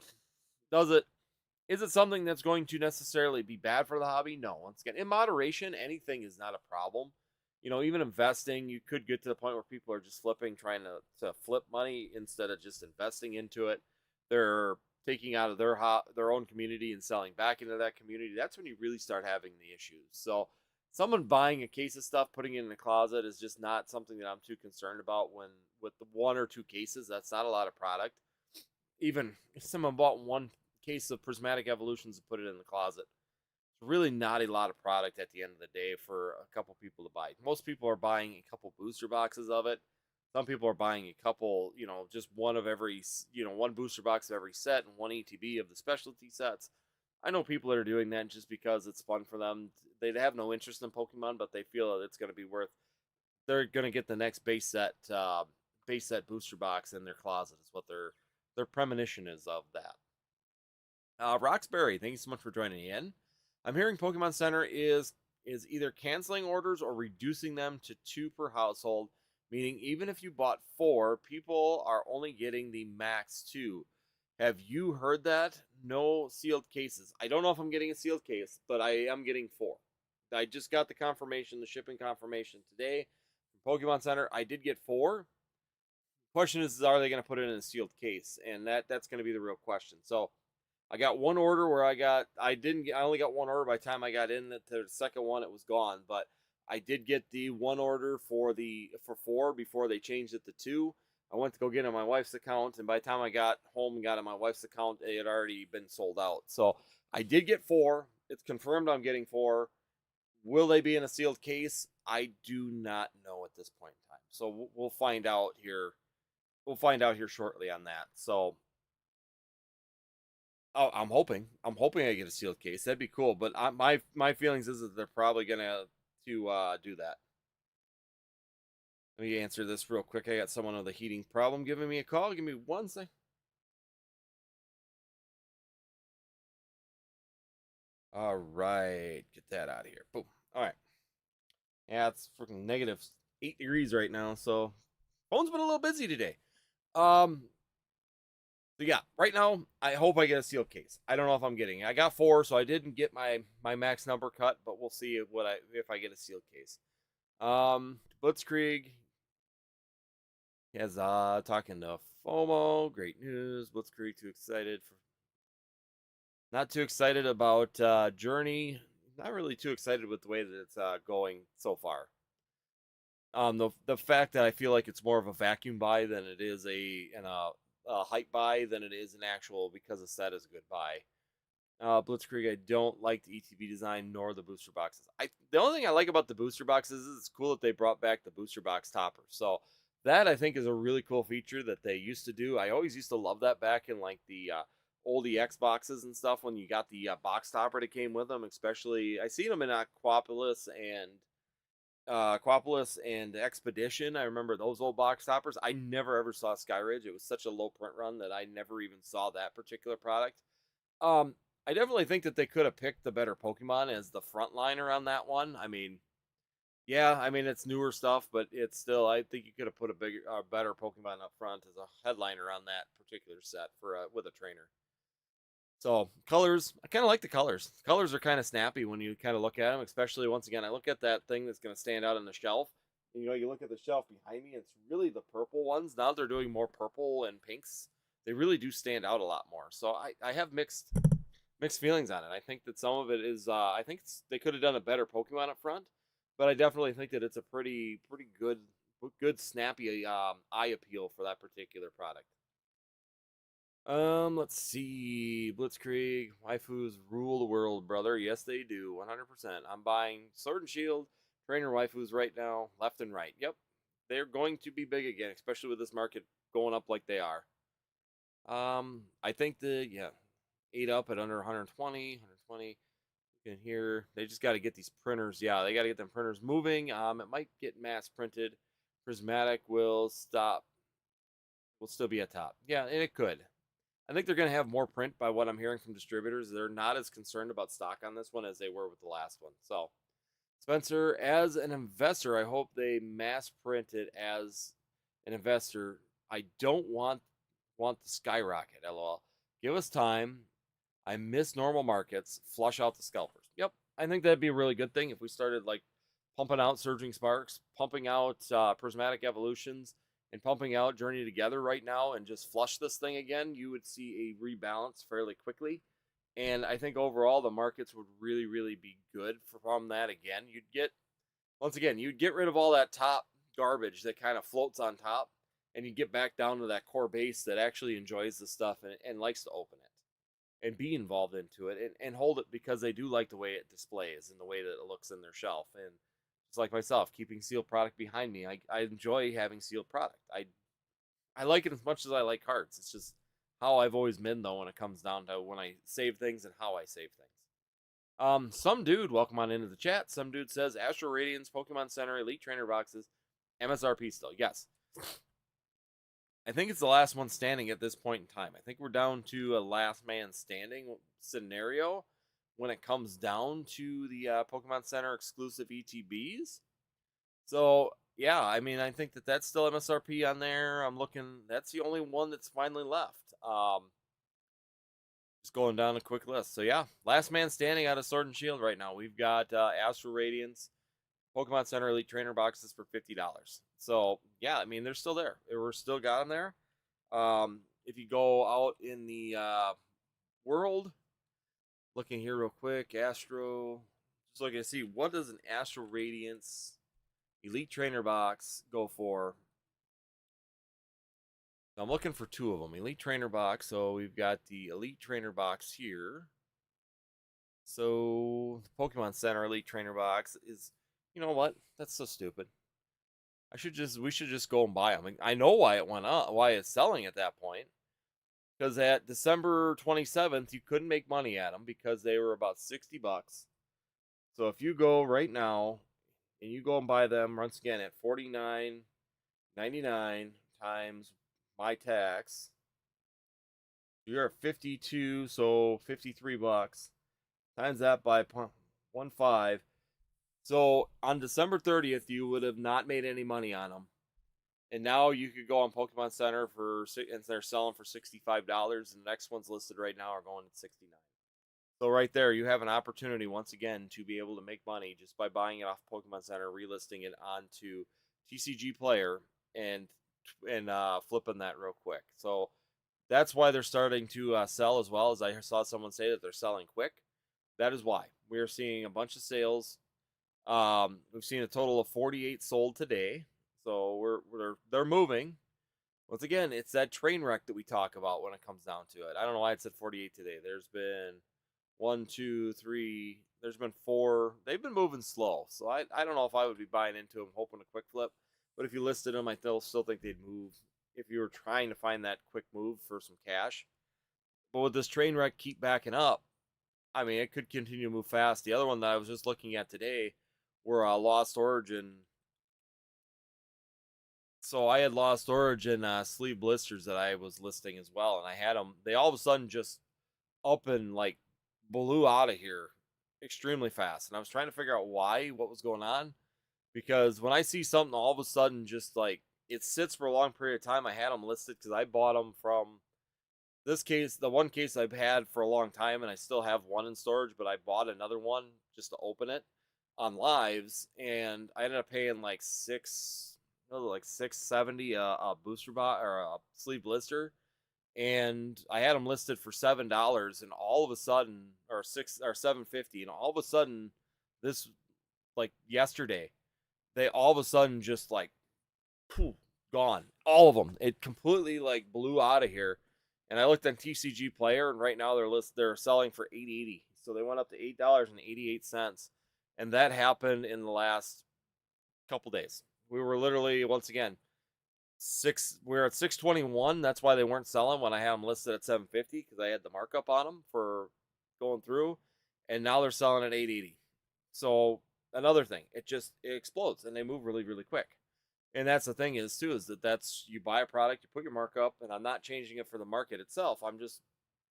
is it something that's going to necessarily be bad for the hobby? No. Once again, in moderation, anything is not a problem. Even investing, you could get to the point where people are just trying to flip money instead of just investing into it. They're taking out of their own community and selling back into that community. That's when you really start having the issues. So someone buying a case of stuff, putting it in the closet, is just not something that I'm too concerned about. When with the one or two cases, that's not a lot of product. Even if someone bought one case of Prismatic Evolutions and put it in the closet, it's really not a lot of product at the end of the day for a couple people to buy. Most people are buying a couple booster boxes of it. Some people are buying a couple, just one of every, one booster box of every set and one ETB of the specialty sets. I know people that are doing that just because it's fun for them. They have no interest in Pokemon, but they feel that it's going to be worth. They're going to get the next base set booster box in their closet. Is what their premonition is of that. Roxbury, thank you so much for joining in. I'm hearing Pokemon Center is either canceling orders or reducing them to 2 per household, meaning even if you bought 4, people are only getting the max 2. Have you heard that? No sealed cases. I don't know if I'm getting a sealed case, but I am getting 4. I just got the shipping confirmation today from Pokemon Center. I did get 4. Question is, are they going to put it in a sealed case? And that's going to be the real question. So I got one order where I only got one order by the time I got in. The second one, it was gone. But I did get the one order for 4 before they changed it to 2. I went to go get it on my wife's account, and by the time I got home and got it on my wife's account, it had already been sold out. So I did get 4. It's confirmed I'm getting 4. Will they be in a sealed case? I do not know at this point in time. So we'll find out here. We'll find out here shortly on that. So I'm hoping I get a sealed case. That'd be cool. But my feelings is that they're probably gonna do that. Let me answer this real quick. I got someone with a heating problem giving me a call. Give me one second. All right, get that out of here. Boom. All right. Yeah, it's freaking negative 8 degrees right now, so phone's been a little busy today. Um, so yeah, right now I hope I get a sealed case. I don't know if I'm getting it. I got 4, so I didn't get my max number cut, but we'll see if I get a sealed case. Blitzkrieg has talking to FOMO. Great news. Blitzkrieg too excited for not too excited about Journey. Not really too excited with the way that it's going so far. The fact that I feel like it's more of a vacuum buy than it is a hype buy than it is an actual because a set is a good buy. Blitzkrieg, I don't like the ETB design nor the booster boxes. The only thing I like about the booster boxes is it's cool that they brought back the booster box topper. So that I think is a really cool feature that they used to do. I always used to love that back in like the old EX boxes and stuff when you got the box topper that came with them. Especially I seen them in Aquapolis and Expedition. I remember those old box toppers. I never ever saw Skyridge. It was such a low print run that I never even saw that particular product. Um, I definitely think that they could have picked the better Pokemon as the frontliner on that one. I mean, yeah, I mean it's newer stuff, but it's still. I think you could have put a better Pokemon up front as a headliner on that particular set for with a trainer. So colors, I kind of like the colors. Colors are kind of snappy when you kind of look at them, especially once again. I look at that thing that's going to stand out on the shelf. You know, you look at the shelf behind me. It's really the purple ones. Now they're doing more purple and pinks. They really do stand out a lot more. So I have mixed feelings on it. I think that some of it is. I think they could have done a better Pokemon up front, but I definitely think that it's a pretty good snappy eye appeal for that particular product. Let's see. Blitzkrieg, waifus rule the world, brother. Yes, they do. 100%. I'm buying Sword and Shield, trainer waifus right now, left and right. Yep. They're going to be big again, especially with this market going up like they are. I think yeah, 8 up at under 120, 120. You can hear they just got to get these printers. Yeah, they got to get them printers moving. It might get mass printed. Prismatic will stop. Will still be at top. Yeah, and it could. I think they're going to have more print by what I'm hearing from distributors. They're not as concerned about stock on this one as they were with the last one. So, Spencer, as an investor, I hope they mass print it as an investor. I don't want the skyrocket. LOL. Give us time. I miss normal markets. Flush out the scalpers. Yep, I think that'd be a really good thing if we started like pumping out Surging Sparks, pumping out Prismatic Evolutions, and pumping out Journey Together right now and just flush this thing again, you would see a rebalance fairly quickly. And I think overall the markets would really be good from that again. You'd get rid of all that top garbage that kind of floats on top, and you get back down to that core base that actually enjoys the stuff and likes to open it and be involved into it and hold it because they do like the way it displays and the way that it looks in their shelf. And just like myself, keeping sealed product behind me, I enjoy having sealed product. I like it as much as I like cards. It's just how I've always been though when it comes down to when I save things and how I save things. Some dude, welcome on into the chat. Some dude says Astro Radiance, Pokemon Center, Elite Trainer boxes, MSRP still. Yes. I think it's the last one standing at this point in time. I think we're down to a last man standing scenario when it comes down to the Pokemon Center exclusive ETBs. So yeah, I mean, I think that that's still MSRP on there. I'm looking. That's the only one that's finally left. Just going down a quick list. So yeah, last man standing out of Sword and Shield right now. We've got Astro Radiance, Pokemon Center Elite Trainer boxes for $50. So yeah, I mean they're still there. We're still got them there. If you go out in the world, looking here real quick, Astro, just looking to see what does an Astro Radiance Elite Trainer box go for. So I'm looking for 2 of them. Elite Trainer box. So we've got the Elite Trainer box here. So the Pokemon Center Elite Trainer box is, you know what? That's so stupid. We should just go and buy them. I know why it went up, why it's selling at that point. Because at December 27th, you couldn't make money at them because they were about $60. So if you go right now and you go and buy them once again at 49 $99 times my tax. You're at 52, so $53. Times that by 1.5. So on December 30th, you would have not made any money on them. And now you could go on Pokemon Center and they're selling for $65. And the next ones listed right now are going at 69. So right there, you have an opportunity once again to be able to make money just by buying it off Pokemon Center, relisting it onto TCG Player, and flipping that real quick. So that's why they're starting to sell as well. As I saw someone say that they're selling quick. That is why we are seeing a bunch of sales. We've seen a total of 48 sold today, so they're moving. Once again, it's that train wreck that we talk about when it comes down to it. I don't know why it said 48 today. There's been one, two, three. There's been four. They've been moving slow, so I don't know if I would be buying into them, hoping a quick flip. But if you listed them, I still think they'd move if you were trying to find that quick move for some cash. But with this train wreck keep backing up, I mean, it could continue to move fast. The other one that I was just looking at today were Lost Origin. So I had Lost Origin sleeve blisters that I was listing as well, and I had them. They all of a sudden just up and like blew out of here extremely fast, and I was trying to figure out what was going on, because when I see something all of a sudden just like it sits for a long period of time. I had them listed because I bought them from this case, the one case I've had for a long time, and I still have one in storage, but I bought another one just to open it on lives, and I ended up paying like 670 a booster bot or a sleeve blister, and I had them listed for $7, and all of a sudden, or 750, and all of a sudden, this like yesterday, they all of a sudden just like poof, gone, all of them. It completely like blew out of here. And I looked on TCG Player, and right now they're selling for $8.80. So they went up to $8.88, and that happened in the last couple days. We were literally once again we're at 621. That's why they weren't selling when I had them listed at 750, because I had the markup on them for going through, and now they're selling at 880. So another thing, it explodes, and they move really really quick. And that's the thing is too, is that's you buy a product, you put your markup, and I'm not changing it for the market itself. I'm just,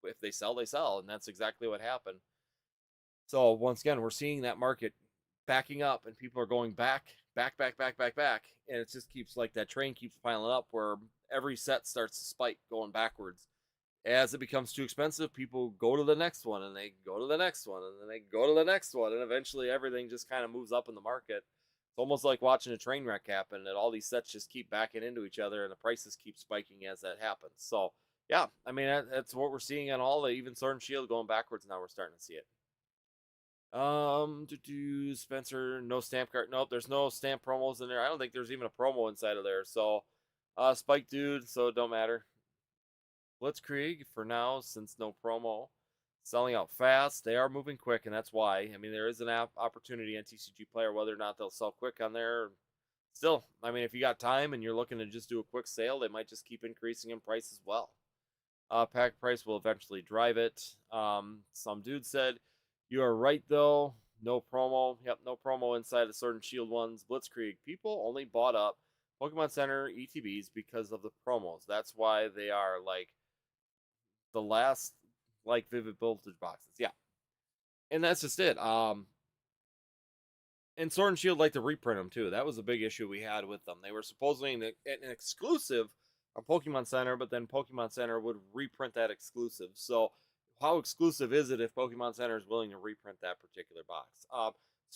if they sell, they sell, and that's exactly what happened. So once again, we're seeing that market backing up, and people are going back, and it just keeps like that train keeps piling up, where every set starts to spike going backwards. As it becomes too expensive, people go to the next one, and they go to the next one, and then they go to the next one, and eventually everything just kind of moves up in the market. It's almost like watching a train wreck happen, and all these sets just keep backing into each other, and the prices keep spiking as that happens. So yeah, I mean that's what we're seeing on all the, even Sword and Shield going backwards now. We're starting to see it. To do Spencer, no stamp card. Nope, there's no stamp promos in there. I don't think there's even a promo inside of there. So, Spike Dude, so it don't matter. Blitzkrieg for now, since no promo. Selling out fast. They are moving quick, and that's why. I mean, there is an opportunity on TCG Player, whether or not they'll sell quick on there. Still, I mean, if you got time and you're looking to just do a quick sale, they might just keep increasing in price as well. Pack price will eventually drive it. Some dude said, "You are right though. No promo. Yep, no promo inside the Sword and Shield ones. Blitzkrieg. People only bought up Pokemon Center ETBs because of the promos. That's why they are like the last like Vivid Voltage boxes. Yeah, and that's just it. And Sword and Shield like to reprint them too. That was a big issue we had with them. They were supposedly an exclusive on Pokemon Center, but then Pokemon Center would reprint that exclusive. So how exclusive is it if Pokemon Center is willing to reprint that particular box?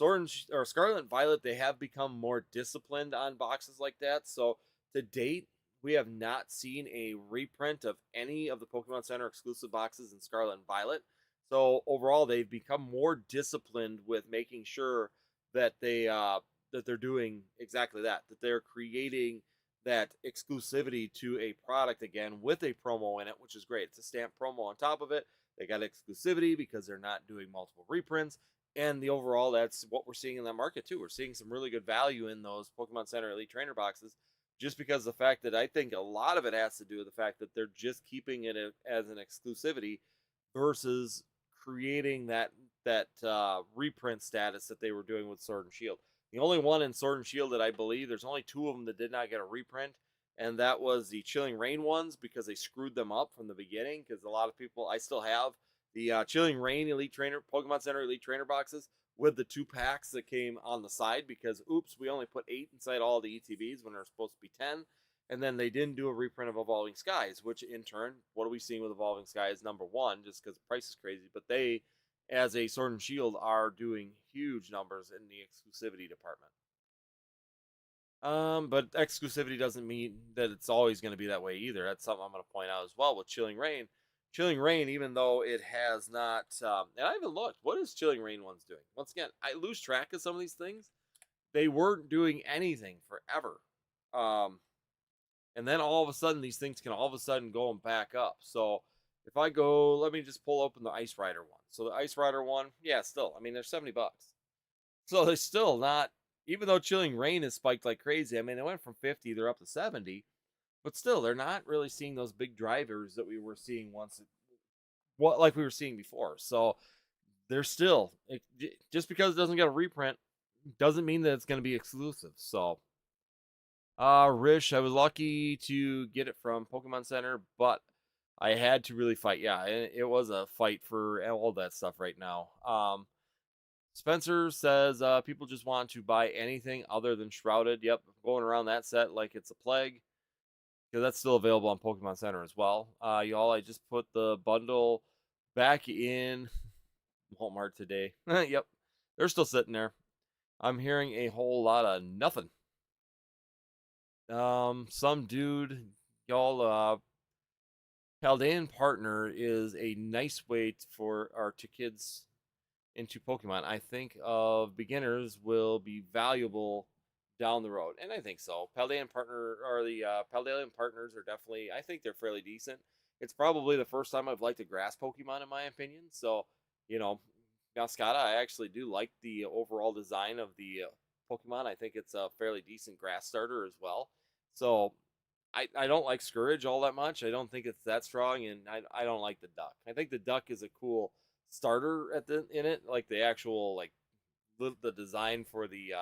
Or Scarlet Violet, they have become more disciplined on boxes like that. So to date, we have not seen a reprint of any of the Pokemon Center exclusive boxes in Scarlet and Violet. So overall, they've become more disciplined with making sure that they're doing exactly that. That they're creating that exclusivity to a product again with a promo in it, which is great. It's a stamp promo on top of it. They got exclusivity because they're not doing multiple reprints. And the overall, that's what we're seeing in that market too. We're seeing some really good value in those Pokemon Center Elite Trainer boxes, just because of the fact that I think a lot of it has to do with the fact that they're just keeping it as an exclusivity versus creating that reprint status that they were doing with Sword and Shield. The only one in Sword and Shield that I believe, there's only 2 of them that did not get a reprint, and that was the Chilling Rain ones because they screwed them up from the beginning. Because a lot of people, I still have the Chilling Rain Elite Trainer, Pokemon Center Elite Trainer boxes with the 2 packs that came on the side because, oops, we only put 8 inside all the ETBs when there's supposed to be 10. And then they didn't do a reprint of Evolving Skies, which in turn, what are we seeing with Evolving Skies? Number one, just because the price is crazy, but they, as a Sword and Shield, are doing huge numbers in the exclusivity department. But exclusivity doesn't mean that it's always going to be that way either. That's something I'm going to point out as well with Chilling Rain. Chilling Rain, even though it has not, and I haven't looked, what is Chilling Rain ones doing? Once again, I lose track of some of these things. They weren't doing anything forever. And then all of a sudden, these things can all of a sudden go and back up. So if I go, let me just pull open the Ice Rider one. So the Ice Rider one, yeah, still, I mean, they're $70. So they're still not, even though Chilling Rain has spiked like crazy. I mean, it went from 50, they're up to 70, but still, they're not really seeing those big drivers that we were seeing what like we were seeing before. So they're still, just because it doesn't get a reprint doesn't mean that it's going to be exclusive. So, Rish, I was lucky to get it from Pokemon Center, but I had to really fight. Yeah, it was a fight for all that stuff right now. Spencer says people just want to buy anything other than Shrouded. Yep, going around that set like it's a plague. Because that's still available on Pokemon Center as well. Y'all, I just put the bundle back in Walmart today. Yep, they're still sitting there. I'm hearing a whole lot of nothing. Some dude, y'all, Palan Partner is a nice way for our two kids into Pokemon. I think of beginners will be valuable down the road, and I think so. Palan Partner or the Palan Partners are definitely. I think they're fairly decent. It's probably the first time I've liked a grass Pokemon in my opinion. So, you know, Mascota, I actually do like the overall design of the Pokemon. I think it's a fairly decent grass starter as well. So I don't like Scourge all that much. I don't think it's that strong, and I don't like the Duck. I think the Duck is a cool starter in it, like the actual like the design for the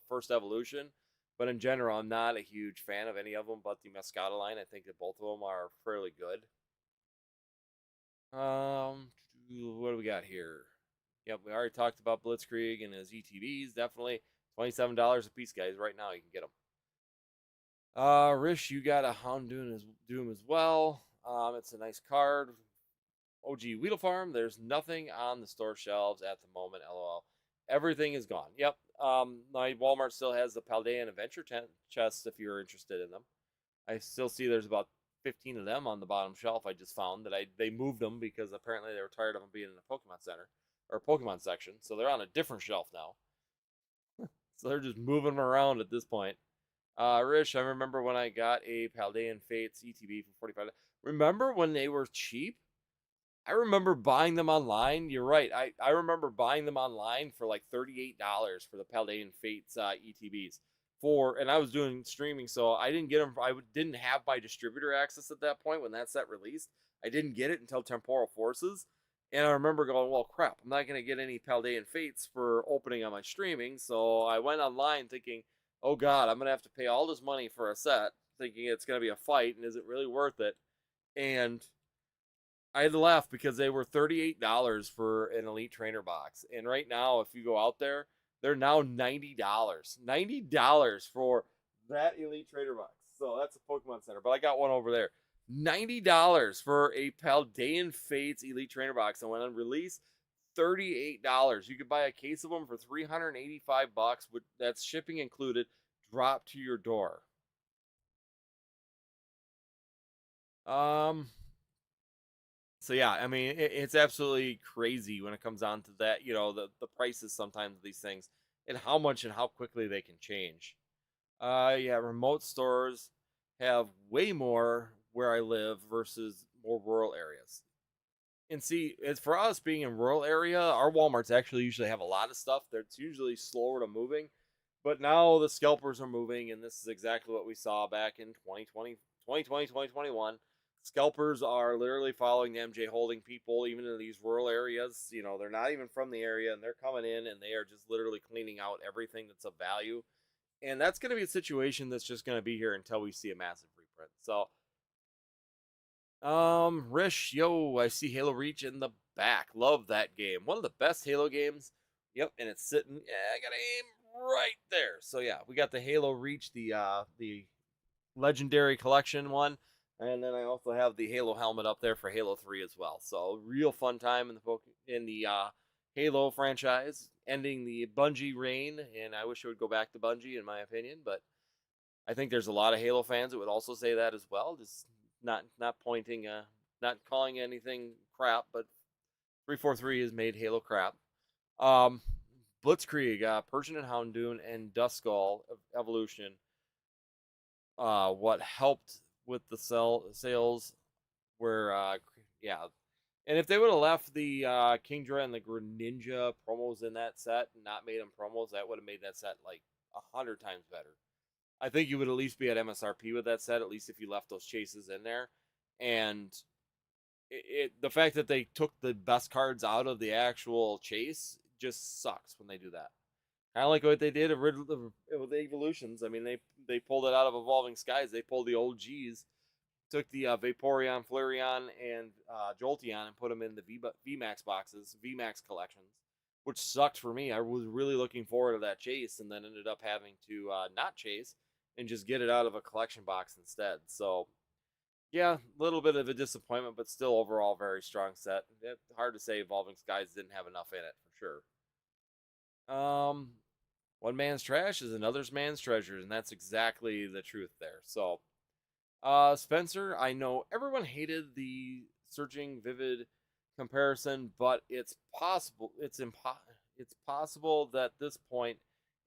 first evolution. But in general, I'm not a huge fan of any of them, but the Mascota line. I think that both of them are fairly good. What do we got here? Yep, we already talked about Blitzkrieg and his ETBs. Definitely $27 a piece, guys. Right now, you can get them. Rish, you got a Houndoom as well. It's a nice card. OG Weedle Farm. There's nothing on the store shelves at the moment. LOL. Everything is gone. Yep. My Walmart still has the Paldean Adventure chests if you're interested in them. I still see there's about 15 of them on the bottom shelf. I just found that they moved them because apparently they were tired of them being in the Pokemon Center or Pokemon section, so they're on a different shelf now. So they're just moving them around at this point. Rish, I remember when I got a Paldean Fates ETB for 45. Remember when they were cheap? I remember buying them online. You're right. I remember buying them online for like $38 for the Paldean Fates ETBs. And I was doing streaming, so I didn't get them. Didn't have my distributor access at that point when that set released. I didn't get it until Temporal Forces. And I remember going, well, crap, I'm not going to get any Paldean Fates for opening on my streaming. So I went online thinking, oh God, I'm going to have to pay all this money for a set, thinking it's going to be a fight, and is it really worth it? And I had to laugh because they were $38 for an Elite Trainer box. And right now, if you go out there, they're now $90. $90 for that Elite Trainer box. So that's a Pokemon Center. But I got one over there. $90 for a Paldean Fates Elite Trainer box. And when on release, $38. You could buy a case of them for $385. That's shipping included. Drop to your door. So yeah, I mean it's absolutely crazy when it comes down to that. You know, the prices sometimes of these things and how much and how quickly they can change. Yeah, remote stores have way more where I live versus more rural areas. And see, it's for us being in rural area, our Walmarts actually usually have a lot of stuff that's usually slower to moving. But now the scalpers are moving, and this is exactly what we saw back in 2020, 2021. Scalpers are literally following the MJ Holding people, even in these rural areas. You know, they're not even from the area, and they're coming in and they are just literally cleaning out everything that's of value. And that's going to be a situation that's just going to be here until we see a massive reprint. So, Rish, yo, I see Halo Reach in the back. Love that game. One of the best Halo games. Yep, and it's sitting. Yeah, I gotta aim right there. So yeah, we got the Halo Reach, the Legendary Collection one, and then I also have the Halo helmet up there for Halo 3 as well. So real fun time in the Halo franchise, ending the Bungie reign, and I wish it would go back to Bungie in my opinion, but I think there's a lot of Halo fans that would also say that as well. Just not pointing, not calling anything crap, but 343 has made Halo crap. Um, Blitzkrieg, Persian and Houndoom, and Duskull Evolution. What helped with the sales were yeah, and if they would have left the Kingdra and the Greninja promos in that set and not made them promos, that would have made that set like 100 times better. I think you would at least be at MSRP with that set, at least if you left those chases in there. And the fact that they took the best cards out of the actual chase just sucks when they do that. Kind of like what they did with the Evolutions. I mean, they pulled it out of Evolving Skies. They pulled the old G's, took the Vaporeon, Flareon, and Jolteon and put them in the VMAX boxes, VMAX collections, which sucked for me. I was really looking forward to that chase, and then ended up having to not chase and just get it out of a collection box instead. So yeah, a little bit of a disappointment, but still overall very strong set. It's hard to say Evolving Skies didn't have enough in it for sure. One man's trash is another man's treasure, and that's exactly the truth there. So, Spencer, I know everyone hated the Searching Vivid comparison, but it's possible. It's possible that at this point,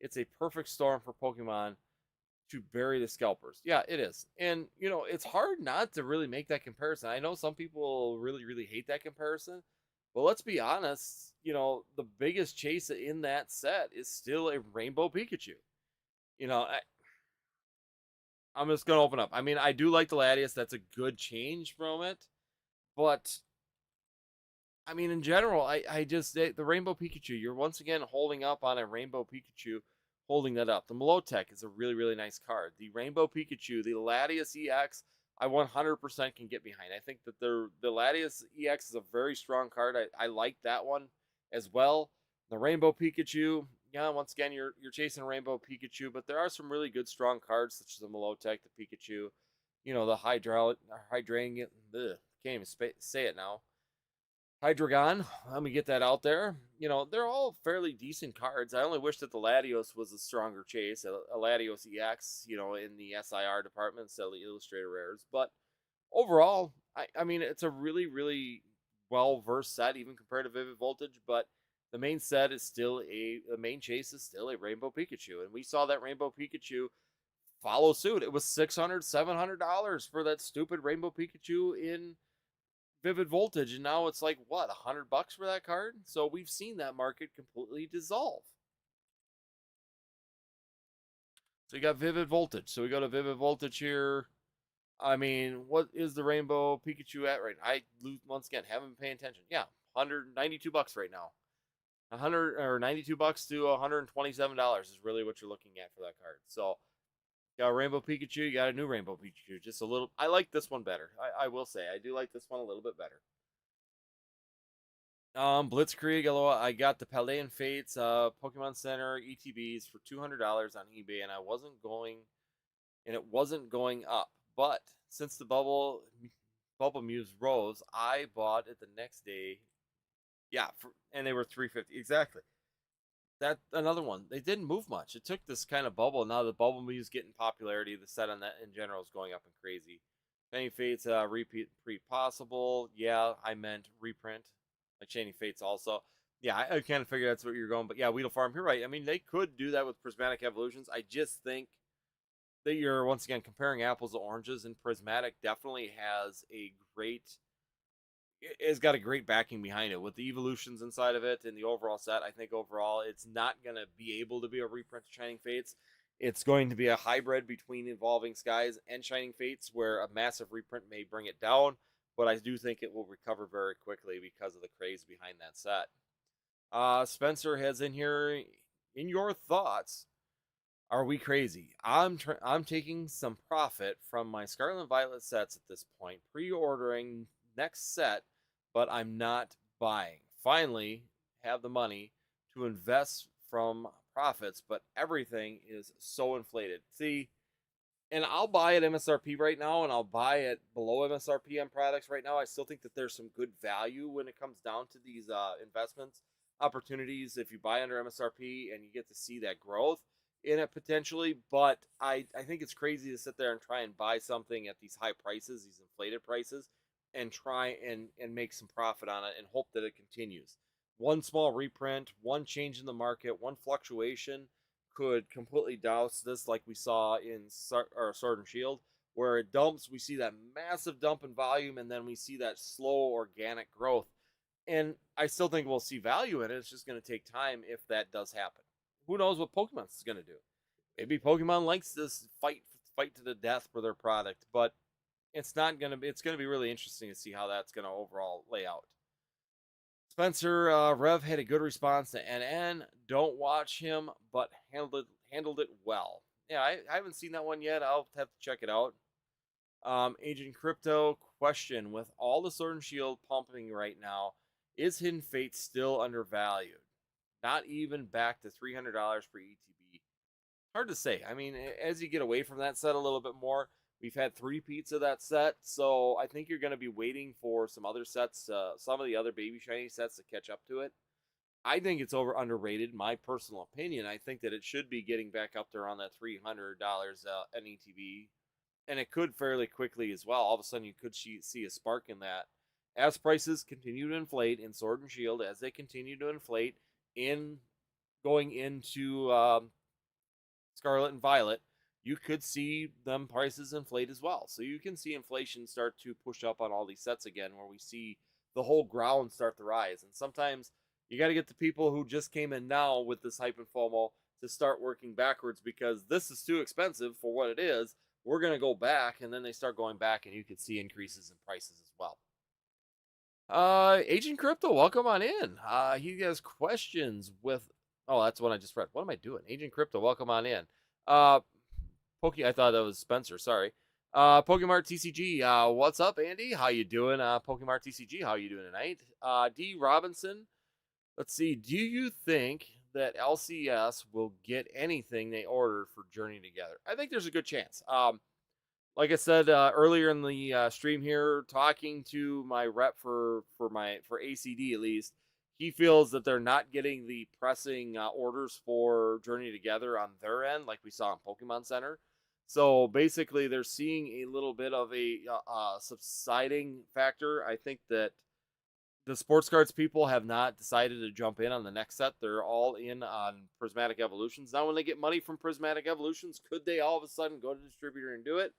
it's a perfect storm for Pokemon to bury the scalpers. Yeah, it is. And, you know, it's hard not to really make that comparison. I know some people really, really hate that comparison. But let's be honest, you know, the biggest chase in that set is still a Rainbow Pikachu. You know, I'm just going to open up. I mean, I do like the Latias. That's a good change from it. But, I mean, in general, I just, the Rainbow Pikachu, you're once again holding up on a Rainbow Pikachu holding that up. The Melotech is a really, really nice card. The Rainbow Pikachu, the Latias EX, I 100% can get behind. I think that the Latias EX is a very strong card. I like that one as well. The Rainbow Pikachu, yeah, once again, you're chasing Rainbow Pikachu, but there are some really good strong cards such as the Melotech, the Pikachu, you know, the Hydrangea, can't even say it now. Hydreigon, let me get that out there. You know, they're all fairly decent cards. I only wish that the Latios was a stronger chase, a Latios EX, you know, in the SIR department, so the Illustrator Rares. But overall, I mean, it's a really, really well-versed set, even compared to Vivid Voltage, but the main set is still the main chase is still a Rainbow Pikachu. And we saw that Rainbow Pikachu follow suit. It was $600, $700 for that stupid Rainbow Pikachu in Vivid Voltage, and now it's like what, $100 for that card? So we've seen that market completely dissolve. So you got Vivid Voltage. So we go to Vivid Voltage here. I mean, what is the Rainbow Pikachu at right now? I lose once again, haven't been paying attention. Yeah, $192 right now. 100 or $92 to $127 is really what you're looking at for that card. So you got a Rainbow Pikachu, you got a new Rainbow Pikachu. Just a little. I like this one better. I will say I do like this one a little bit better. Blitzkrieg, I got the Palan Fates, Pokemon Center ETBs for $200 on eBay, and it wasn't going up. But since the Bubble Muse rose, I bought it the next day. Yeah, and they were $350 exactly. That another one. They didn't move much. It took this kind of bubble. Now the Bubble Muse getting popularity. The set on that in general is going up and crazy. Penny Fates, repeat possible. Yeah, I meant reprint. Like Chaining Fates also. Yeah, I kind of figured that's what you're going. But yeah, Weedle Farm, you're right. I mean, they could do that with Prismatic Evolutions. I just think that you're, once again, comparing apples to oranges. And Prismatic definitely has got a great backing behind it. With the evolutions inside of it and the overall set, I think overall it's not going to be able to be a reprint of Shining Fates. It's going to be a hybrid between Evolving Skies and Shining Fates, where a massive reprint may bring it down, but I do think it will recover very quickly because of the craze behind that set. Spencer has in here, in your thoughts, are we crazy? I'm taking some profit from my Scarlet Violet sets at this point, pre-ordering next set, but I'm not buying. Finally, have the money to invest from profits, but everything is so inflated. See, and I'll buy at MSRP right now, and I'll buy it below MSRP on products right now. I still think that there's some good value when it comes down to these investments opportunities if you buy under MSRP and you get to see that growth in it potentially. But I think it's crazy to sit there and try and buy something at these high prices, these inflated prices, and try and make some profit on it and hope that it continues. One small reprint, one change in the market, one fluctuation could completely douse this, like we saw in Sword and Shield, where it dumps. We see that massive dump in volume, and then we see that slow organic growth. And I still think we'll see value in it. It's just going to take time if that does happen. Who knows what Pokemon's going to do? Maybe Pokemon likes this fight to the death for their product, but it's not going to be. It's going to be really interesting to see how that's going to overall lay out. Spencer Rev had a good response to NN. Don't watch him, but handled it well. Yeah, I haven't seen that one yet. I'll have to check it out. Agent Crypto question: with all the Sword and Shield pumping right now, is Hidden Fate still undervalued? Not even back to $300 per ETB. Hard to say. I mean, as you get away from that set a little bit more, we've had three peats of that set, so I think you're going to be waiting for some other sets, some of the other baby shiny sets to catch up to it. I think it's underrated. My personal opinion. I think that it should be getting back up to around that $300 NETV, and it could fairly quickly as well. All of a sudden, you could see a spark in that as prices continue to inflate in Sword and Shield, as they continue to inflate in going into Scarlet and Violet, you could see them prices inflate as well. So you can see inflation start to push up on all these sets again, where we see the whole ground start to rise. And sometimes you got to get the people who just came in now with this hype and FOMO to start working backwards, because this is too expensive for what it is. We're going to go back, and then they start going back, and you could see increases in prices as well. Agent Crypto, welcome on in. He has questions with. Oh, that's what I just read. What am I doing? Agent Crypto, welcome on in. I thought that was Spencer. Sorry. Pokemart TCG. What's up, Andy? How you doing? Pokemart TCG. How you doing tonight? D Robinson. Let's see. Do you think that LCS will get anything they ordered for Journey Together? I think there's a good chance. Like I said earlier in the stream here, talking to my rep for ACD at least, he feels that they're not getting the pressing orders for Journey Together on their end, like we saw in Pokemon Center. So basically, they're seeing a little bit of a subsiding factor. I think that the sports cards people have not decided to jump in on the next set. They're all in on Prismatic Evolutions. Now, when they get money from Prismatic Evolutions, could they all of a sudden go to distributor and do it?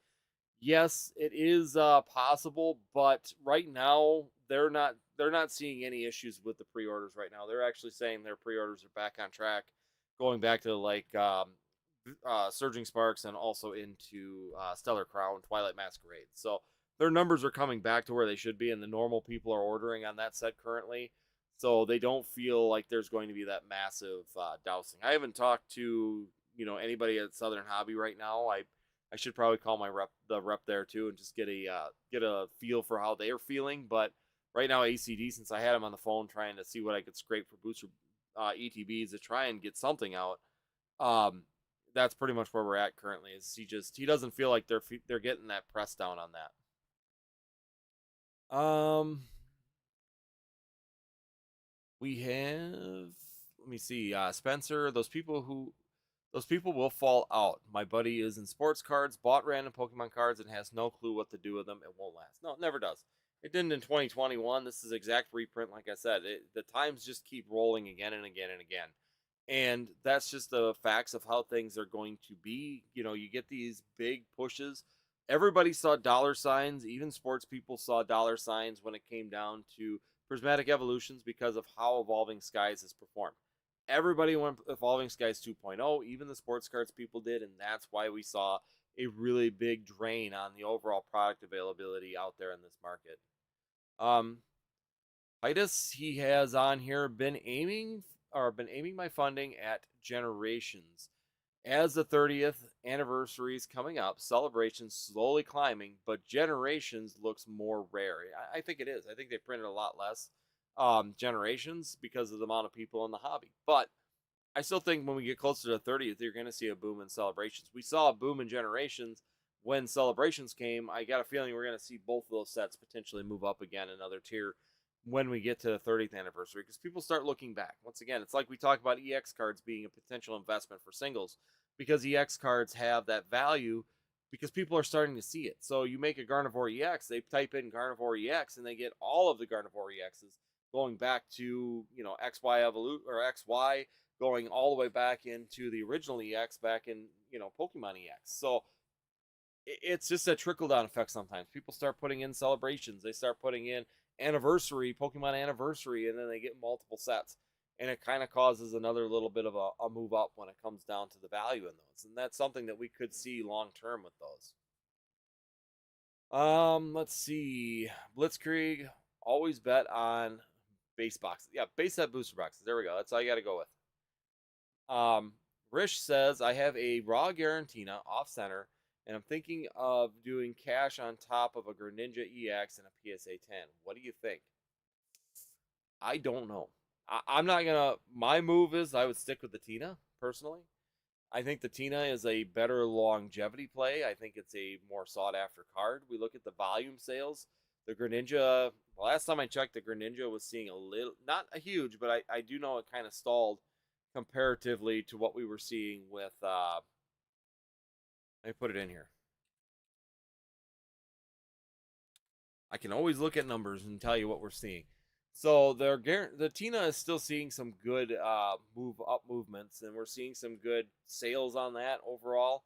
Yes, it is possible, but right now they're not seeing any issues with the pre-orders right now. They're actually saying their pre-orders are back on track, going back to like Surging Sparks and also into Stellar Crown, Twilight Masquerade. So their numbers are coming back to where they should be, and the normal people are ordering on that set currently. So they don't feel like there's going to be that massive dousing. I haven't talked to anybody at Southern Hobby right now. I should probably call the rep there too, and just get a feel for how they are feeling. But right now, ACD, since I had him on the phone trying to see what I could scrape for booster ETBs to try and get something out, that's pretty much where we're at currently. Is he doesn't feel like they're getting that press down on that. We have, let me see, Spencer. Those people will fall out. My buddy is in sports cards, bought random Pokemon cards, and has no clue what to do with them. It won't last. No, it never does. It didn't in 2021. This is exact reprint. Like I said, the times just keep rolling again and again and again. And that's just the facts of how things are going to be. You get these big pushes. Everybody saw dollar signs. Even sports people saw dollar signs when it came down to Prismatic Evolutions because of how Evolving Skies has performed. Everybody went Evolving Skies 2.0, even the sports cards people did, and that's why we saw a really big drain on the overall product availability out there in this market. Um, Titus, he has on here been aiming my funding at Generations. As the 30th anniversary is coming up, Celebrations slowly climbing, but Generations looks more rare. I think it is. I think they printed a lot less Generations because of the amount of people in the hobby. But I still think when we get closer to the 30th, you're going to see a boom in Celebrations. We saw a boom in Generations when Celebrations came. I got a feeling we're going to see both of those sets potentially move up again another tier when we get to the 30th anniversary because people start looking back. Once again, it's like we talk about EX cards being a potential investment for singles because EX cards have that value because people are starting to see it. So you make a Gardevoir EX, they type in Gardevoir EX and they get all of the Gardevoir EXs going back to, XY Evolute or XY going all the way back into the original EX back in, Pokemon EX. So it's just a trickle down effect sometimes. People start putting in celebrations, they start putting in Pokemon anniversary, and then they get multiple sets. And it kind of causes another little bit of a move up when it comes down to the value in those. And that's something that we could see long term with those. Let's see. Blitzkrieg, always bet on base boxes. Yeah, base set booster boxes. There we go. That's all you got to go with. Rish says, I have a raw Garantina off center, and I'm thinking of doing cash on top of a Greninja EX and a PSA 10. What do you think? I don't know. I'm not gonna. My move is I would stick with the Tina personally. I think the Tina is a better longevity play. I think it's a more sought after card. We look at the volume sales. The Greninja, last time I checked, the Greninja was seeing a little, not a huge, but I do know it kind of stalled comparatively to what we were seeing with. Let me put it in here. I can always look at numbers and tell you what we're seeing. So the Tina is still seeing some good move up movements, and we're seeing some good sales on that overall.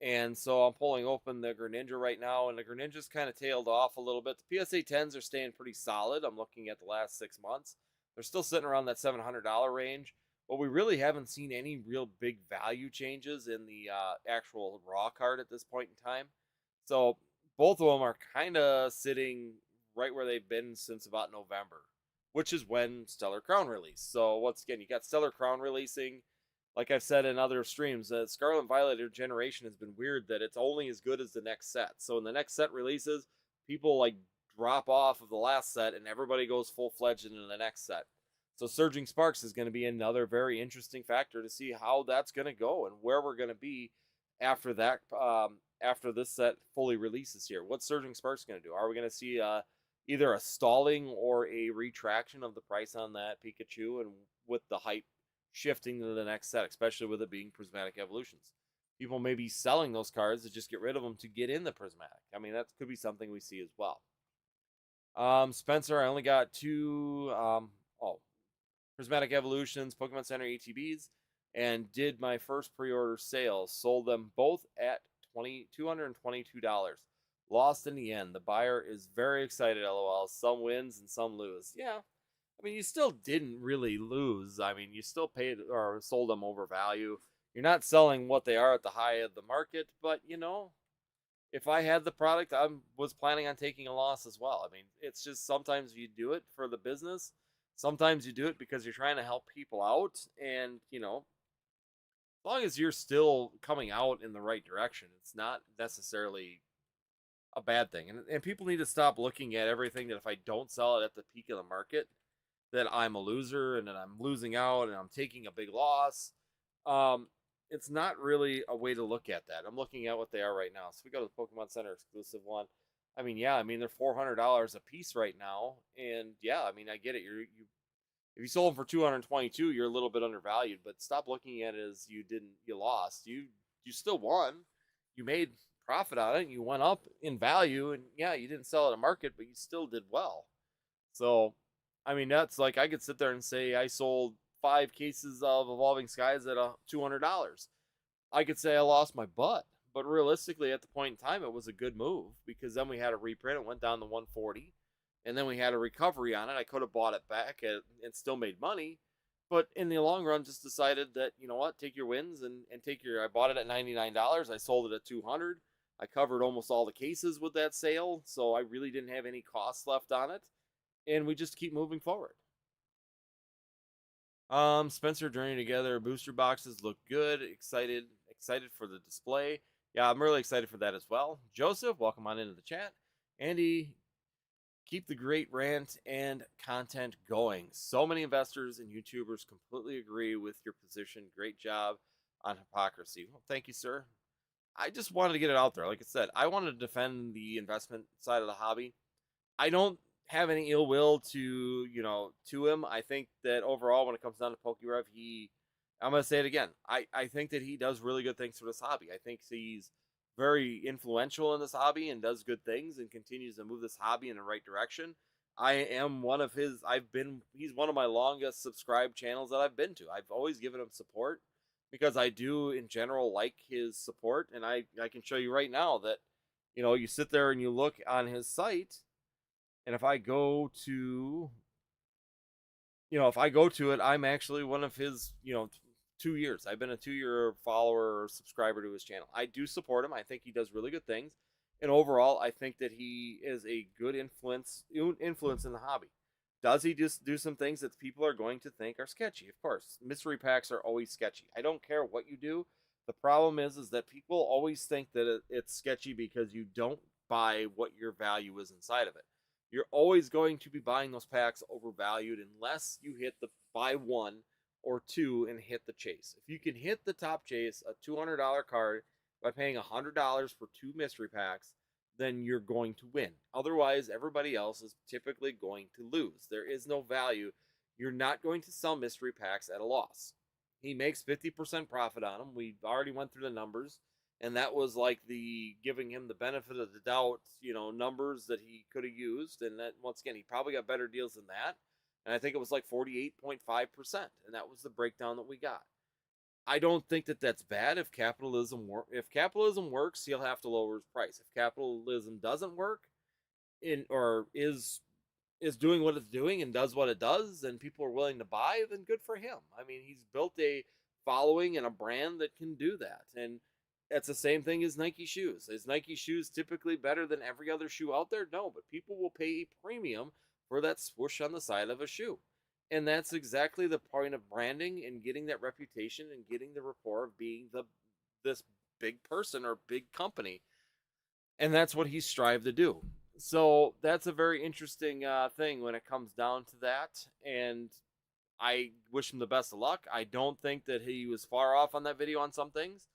And so I'm pulling open the Greninja right now, and the Greninja's kind of tailed off a little bit. The PSA 10s are staying pretty solid. I'm looking at the last 6 months. They're still sitting around that $700 range, but we really haven't seen any real big value changes in the actual raw card at this point in time. So both of them are kind of sitting right where they've been since about November, which is when Stellar Crown released. So once again, you got Stellar Crown releasing. Like I've said in other streams, Scarlet Violet generation has been weird that it's only as good as the next set. So when the next set releases, people like drop off of the last set and everybody goes full fledged into the next set. So Surging Sparks is going to be another very interesting factor to see how that's going to go and where we're going to be after that. After this set fully releases here, what's Surging Sparks going to do? Are we going to see either a stalling or a retraction of the price on that Pikachu, and with the hype shifting to the next set, especially with it being Prismatic Evolutions? People may be selling those cards to just get rid of them to get in the Prismatic. I mean, that could be something we see as well. Spencer, I only got two Prismatic Evolutions Pokemon Center ETBs and did my first pre-order sales. Sold them both at $222. Lost in the end. The buyer is very excited, lol. Some wins and some lose. Yeah. I mean, you still didn't really lose. I mean, you still paid or sold them over value. You're not selling what they are at the high of the market, but if I had the product, I was planning on taking a loss as well. I mean, it's just sometimes you do it for the business. Sometimes you do it because you're trying to help people out. And, as long as you're still coming out in the right direction, it's not necessarily a bad thing. And people need to stop looking at everything that if I don't sell it at the peak of the market, that I'm a loser and that I'm losing out and I'm taking a big loss. It's not really a way to look at that. I'm looking at what they are right now. So we go to the Pokemon Center exclusive one. I mean, yeah, they're $400 a piece right now, and yeah, I get it. If you sold them for 222, you're a little bit undervalued. But stop looking at it as you lost. You still won. You made profit on it. You went up in value, and yeah, you didn't sell at a market, but you still did well. So, that's like I could sit there and say I sold 5 cases of Evolving Skies at $200. I could say I lost my butt, but realistically, at the point in time, it was a good move because then we had a reprint. It went down to 140, and then we had a recovery on it. I could have bought it back and still made money, But in the long run, just decided that, you know what, take your wins and take your. I bought it at $99. I sold it at 200. I covered almost all the cases with that sale, so I really didn't have any costs left on it, and we just keep moving forward. Spencer journey together. Booster boxes look good. Excited for the display. Yeah, I'm really excited for that as well. Joseph, welcome on into the chat. Andy, keep the great rant and content going. So many investors and YouTubers completely agree with your position. Great job on hypocrisy. Well, thank you, sir. I just wanted to get it out there. Like I said, I wanted to defend the investment side of the hobby. I don't have any ill will to, to him. I think that overall, when it comes down to PokeRev, I'm going to say it again. I think that he does really good things for this hobby. I think he's very influential in this hobby and does good things and continues to move this hobby in the right direction. I am one of he's one of my longest subscribed channels that I've been to. I've always given him support because I do in general like his support. And I can show you right now that, you sit there and you look on his site, and if I go to, it, I'm actually one of his, 2 years. I've been a 2-year follower or subscriber to his channel. I do support him. I think he does really good things. And overall, I think that he is a good influence in the hobby. Does he just do some things that people are going to think are sketchy? Of course, mystery packs are always sketchy. I don't care what you do. The problem is that people always think that it's sketchy because you don't buy what your value is inside of it. You're always going to be buying those packs overvalued unless you hit the buy one or two and hit the chase. If you can hit the top chase, a $200 card, by paying $100 for 2 mystery packs, then you're going to win. Otherwise, everybody else is typically going to lose. There is no value. You're not going to sell mystery packs at a loss. He makes 50% profit on them. We already went through the numbers, and that was like the giving him the benefit of the doubt, numbers that he could have used. And that, once again, he probably got better deals than that. And I think it was like 48.5%, and that was the breakdown that we got. I don't think that that's bad. If capitalism works, he'll have to lower his price. If capitalism doesn't work, or is doing what it's doing and does what it does, and people are willing to buy, then good for him. I mean, he's built a following and a brand that can do that. And that's the same thing as Nike shoes. Is Nike shoes typically better than every other shoe out there? No, but people will pay a premium for that swoosh on the side of a shoe. And that's exactly the point of branding and getting that reputation and getting the rapport of being this big person or big company. And that's what he strived to do. So that's a very interesting thing when it comes down to that. And I wish him the best of luck. I don't think that he was far off on that video on some things.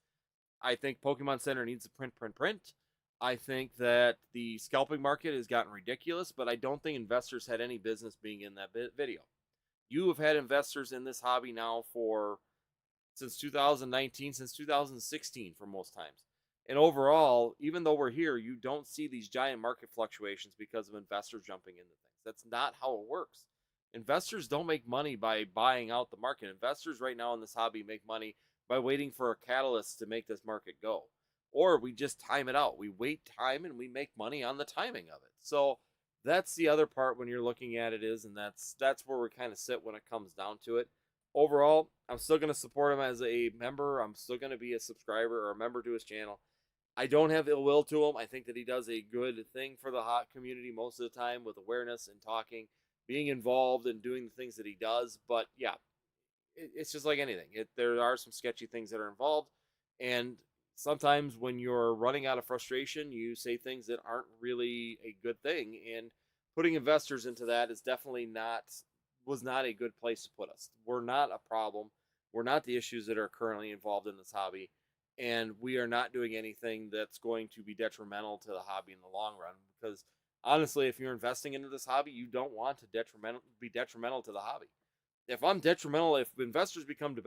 I think Pokemon Center needs to print. I think that the scalping market has gotten ridiculous, but I don't think investors had any business being in that video. You have had investors in this hobby now since 2019, since 2016 for most times. And overall, even though we're here, you don't see these giant market fluctuations because of investors jumping into things. That's not how it works. Investors don't make money by buying out the market. Investors right now in this hobby make money by waiting for a catalyst to make this market go. Or we just time it out. We wait time and we make money on the timing of it. So that's the other part when you're looking at it and that's where we kind of sit when it comes down to it. Overall, I'm still going to support him as a member. I'm still going to be a subscriber or a member to his channel. I don't have ill will to him. I think that he does a good thing for the hot community most of the time with awareness and talking, being involved and doing the things that he does. But yeah, it's just like anything. There are some sketchy things that are involved. And sometimes when you're running out of frustration, you say things that aren't really a good thing. And putting investors into that is definitely was not a good place to put us. We're not a problem. We're not the issues that are currently involved in this hobby. And we are not doing anything that's going to be detrimental to the hobby in the long run. Because honestly, if you're investing into this hobby, you don't want to be detrimental to the hobby. If investors become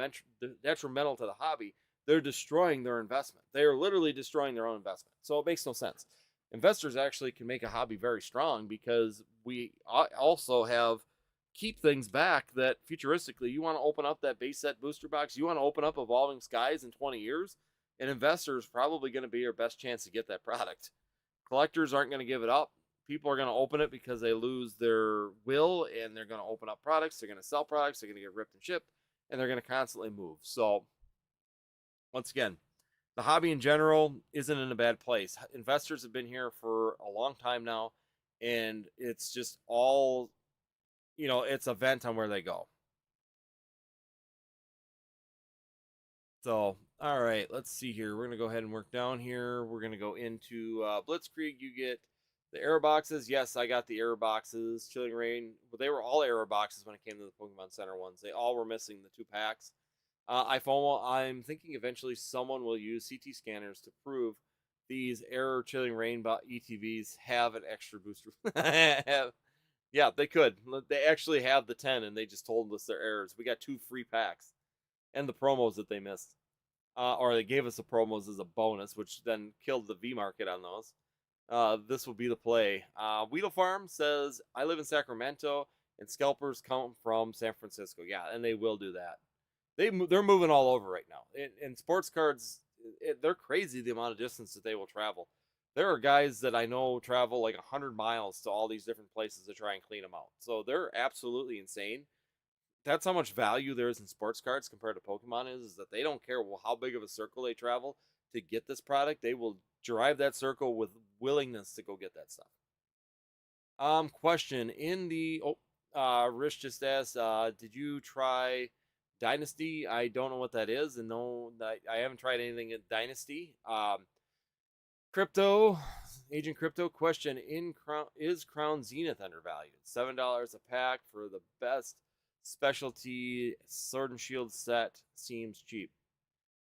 detrimental to the hobby, they're destroying their investment. They are literally destroying their own investment. So it makes no sense. Investors actually can make a hobby very strong because we also keep things back that futuristically, you want to open up that base set booster box, you want to open up Evolving Skies in 20 years, an investor is probably going to be your best chance to get that product. Collectors aren't going to give it up. People are going to open it because they lose their will, and they're going to open up products. They're going to sell products. They're going to get ripped and shipped. and they're going to constantly move. So, once again, the hobby in general isn't in a bad place. Investors have been here for a long time now, and it's just all, it's a vent on where they go. So, all right, let's see here. We're going to go ahead and work down here. We're going to go into Blitzkrieg. You get the error boxes. Yes, I got the error boxes. Chilling Rain, but they were all error boxes when it came to the Pokemon Center ones. They all were missing the 2 packs. I'm thinking eventually someone will use CT scanners to prove these error Chilling Rain ETVs have an extra booster. Yeah, they could. They actually have the 10, and they just told us their errors. We got 2 free packs and the promos that they missed. Or they gave us the promos as a bonus, which then killed the V market on those. This will be the play. Weedle Farm says, I live in Sacramento, and scalpers come from San Francisco. Yeah, and they will do that. They're moving all over right now. In sports cards, they're crazy the amount of distance that they will travel. There are guys that I know travel like 100 miles to all these different places to try and clean them out. So they're absolutely insane. That's how much value there is in sports cards compared to Pokemon is that they don't care how big of a circle they travel to get this product. They will drive that circle with willingness to go get that stuff. Question in the Rich just asked, did you try Dynasty? I don't know what that is, and no, I haven't tried anything in Dynasty. Crypto Agent Crypto question is Crown Zenith undervalued? $7 a pack for the best specialty Sword and Shield set seems cheap.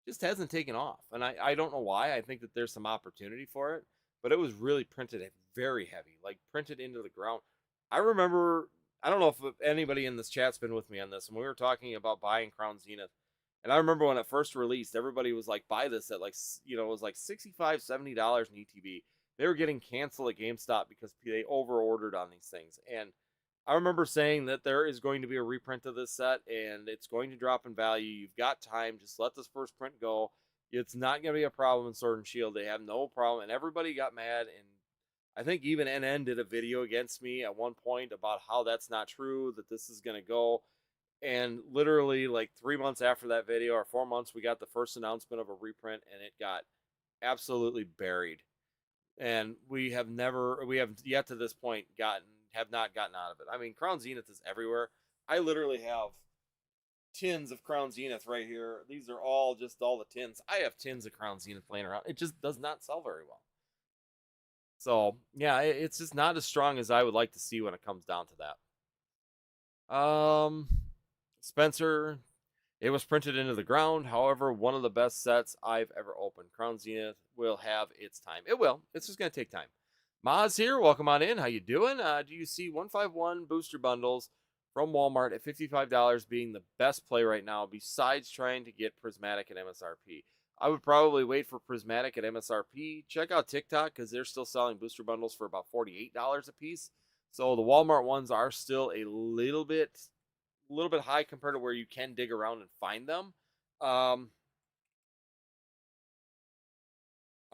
Just hasn't taken off, and I don't know why. I think that there's some opportunity for it, but it was really printed very heavy, like printed into the ground. I remember, I don't know if anybody in this chat's been with me on this, and we were talking about buying Crown Zenith. And I remember when it first released, everybody was like, buy this at like, it was like $65, $70 in ETB. They were getting canceled at GameStop because they over ordered on these things. And I remember saying that there is going to be a reprint of this set and it's going to drop in value. You've got time. Just let this first print go. It's not going to be a problem in Sword and Shield. They have no problem. And everybody got mad. And I think even NN did a video against me at one point about how that's not true, that this is going to go. And literally, like 3 months after that video, or 4 months, we got the first announcement of a reprint, and it got absolutely buried. And we have yet to this point have not gotten out of it. I mean, Crown Zenith is everywhere. I literally have tins of Crown Zenith right here. These are all the tins. I have tins of Crown Zenith laying around. It just does not sell very well. So yeah, it's just not as strong as I would like to see when it comes down to that. Spencer, it was printed into the ground. However, one of the best sets I've ever opened. Crown Zenith will have its time. It will. It's just going to take time. Maz here. Welcome on in. How you doing? Do you see 151 booster bundles from Walmart at $55 being the best play right now besides trying to get Prismatic at MSRP? I would probably wait for Prismatic at MSRP. Check out TikTok because they're still selling booster bundles for about $48 a piece. So the Walmart ones are still a little bit high compared to where you can dig around and find them. I'm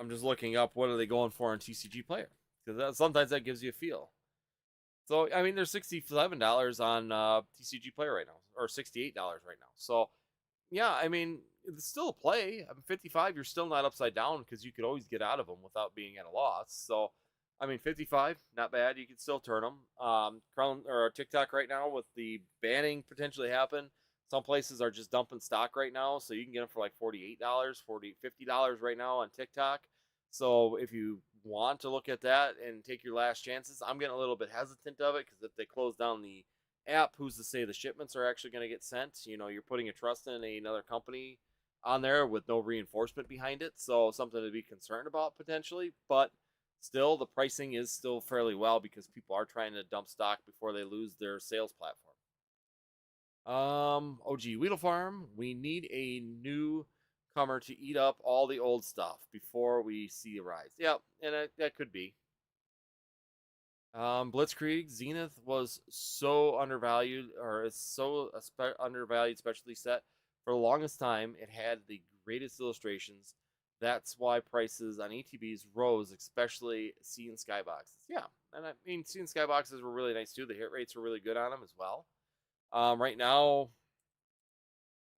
just looking up what are they going for on TCG Player because sometimes that gives you a feel. So I mean, they're $67 on TCG Player right now, or $68 right now. So yeah, I mean, it's still a play. I mean, 55, you're still not upside down because you could always get out of them without being at a loss. So I mean, 55, not bad. You can still turn them. Crown or TikTok right now with the banning potentially happen. Some places are just dumping stock right now, so you can get them for like $48, $50 right now on TikTok. So if you want to look at that and take your last chances, I'm getting a little bit hesitant of it because if they close down the app, who's to say the shipments are actually going to get sent? You're putting a trust in another company on there with no reinforcement behind it, so something to be concerned about potentially, but still, the pricing is still fairly well because people are trying to dump stock before they lose their sales platform. OG Weedle Farm, we need a newcomer to eat up all the old stuff before we see a rise. Yeah, and that could be. Blitzkrieg Zenith was so undervalued, or it's so undervalued specialty set for the longest time. It had the greatest illustrations. That's why prices on ETBs rose, especially Sea and Skyboxes. Yeah, and I mean, Sea and Skyboxes were really nice too. The hit rates were really good on them as well. Right now,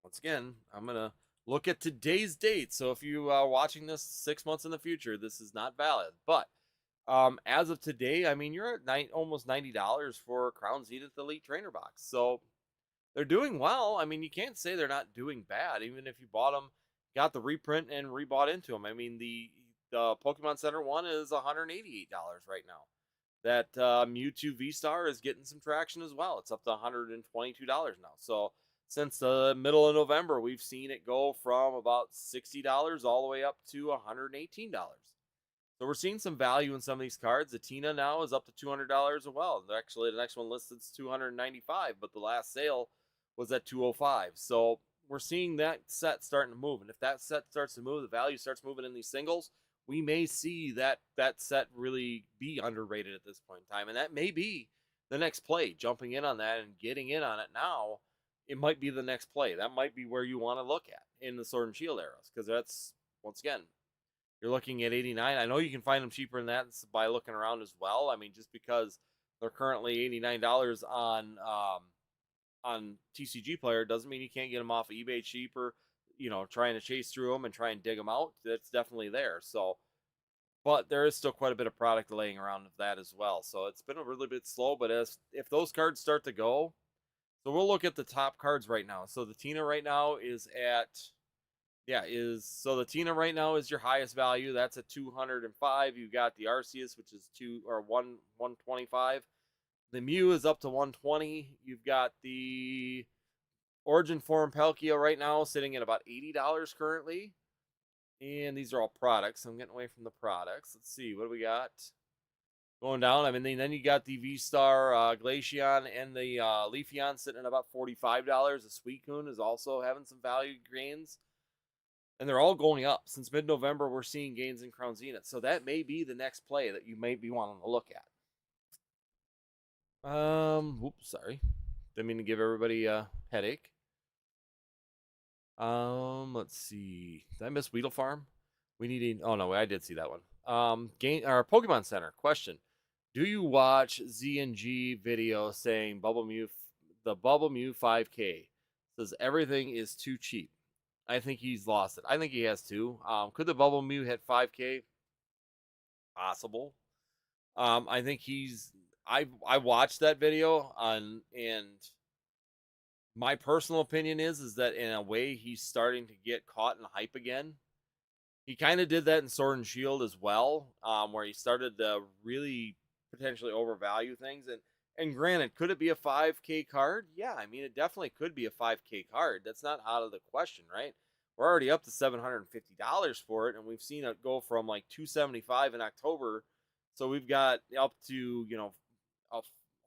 once again, I'm going to look at today's date. So if you are watching this 6 months in the future, this is not valid. But as of today, I mean, you're at almost $90 for Crown Zenith Elite Trainer Box. So they're doing well. I mean, you can't say they're not doing bad, even if you bought them, got the reprint, and rebought into them. I mean, the Pokemon Center one is $188 right now. That Mewtwo V Star is getting some traction as well. It's up to $122 now. So since the middle of November, we've seen it go from about $60 all the way up to $118. So we're seeing some value in some of these cards. The Tina now is up to $200 as well. Actually, the next one listed is $295, but the last sale was at $205. So we're seeing that set starting to move. And if that set starts to move, the value starts moving in these singles, we may see that set really be underrated at this point in time. And that may be the next play, jumping in on that and getting in on it now. It might be the next play. That might be where you want to look at in the Sword and Shield eras, because that's, once again, you're looking at 89. I know you can find them cheaper than that by looking around as well. I mean, just because they're currently $89 on TCG Player doesn't mean you can't get them off of eBay cheaper. You know, trying to chase through them and try and dig them out, that's definitely there. So, but there is still quite a bit of product laying around of that as well. So it's been a really bit slow. But if those cards start to go, so we'll look at the top cards right now. So the Tina right now is at so the Tina right now is your highest value. That's at 205. You got the Arceus, which is 125. The Mew is up to 120. You've got the Origin Form Palkia right now sitting at about $80 currently. And these are all products. I'm getting away from the products. Let's see, what do we got going down? I mean, then you got the V-Star Glaceon and the Leafeon sitting at about $45. The Suicune is also having some value gains. And they're all going up. Since mid-November, we're seeing gains in Crown Zenith. So that may be the next play that you may be wanting to look at. Whoops, sorry. Didn't mean to give everybody a headache. Let's see. Did I miss Weedle Farm? We need oh no, I did see that one. Our Pokemon Center question. Do you watch Z and G video saying the Bubble Mew 5K says everything is too cheap? I think he's lost it. I think he has too. Could the Bubble Mew hit 5K? Possible. I think I watched that video and my personal opinion is that in a way he's starting to get caught in hype again. He kind of did that in Sword and Shield as well, where he started to really potentially overvalue things. And granted, could it be a 5K card? Yeah, I mean, it definitely could be a 5K card. That's not out of the question, right? We're already up to $750 for it, and we've seen it go from like $275 in October. So we've got up to,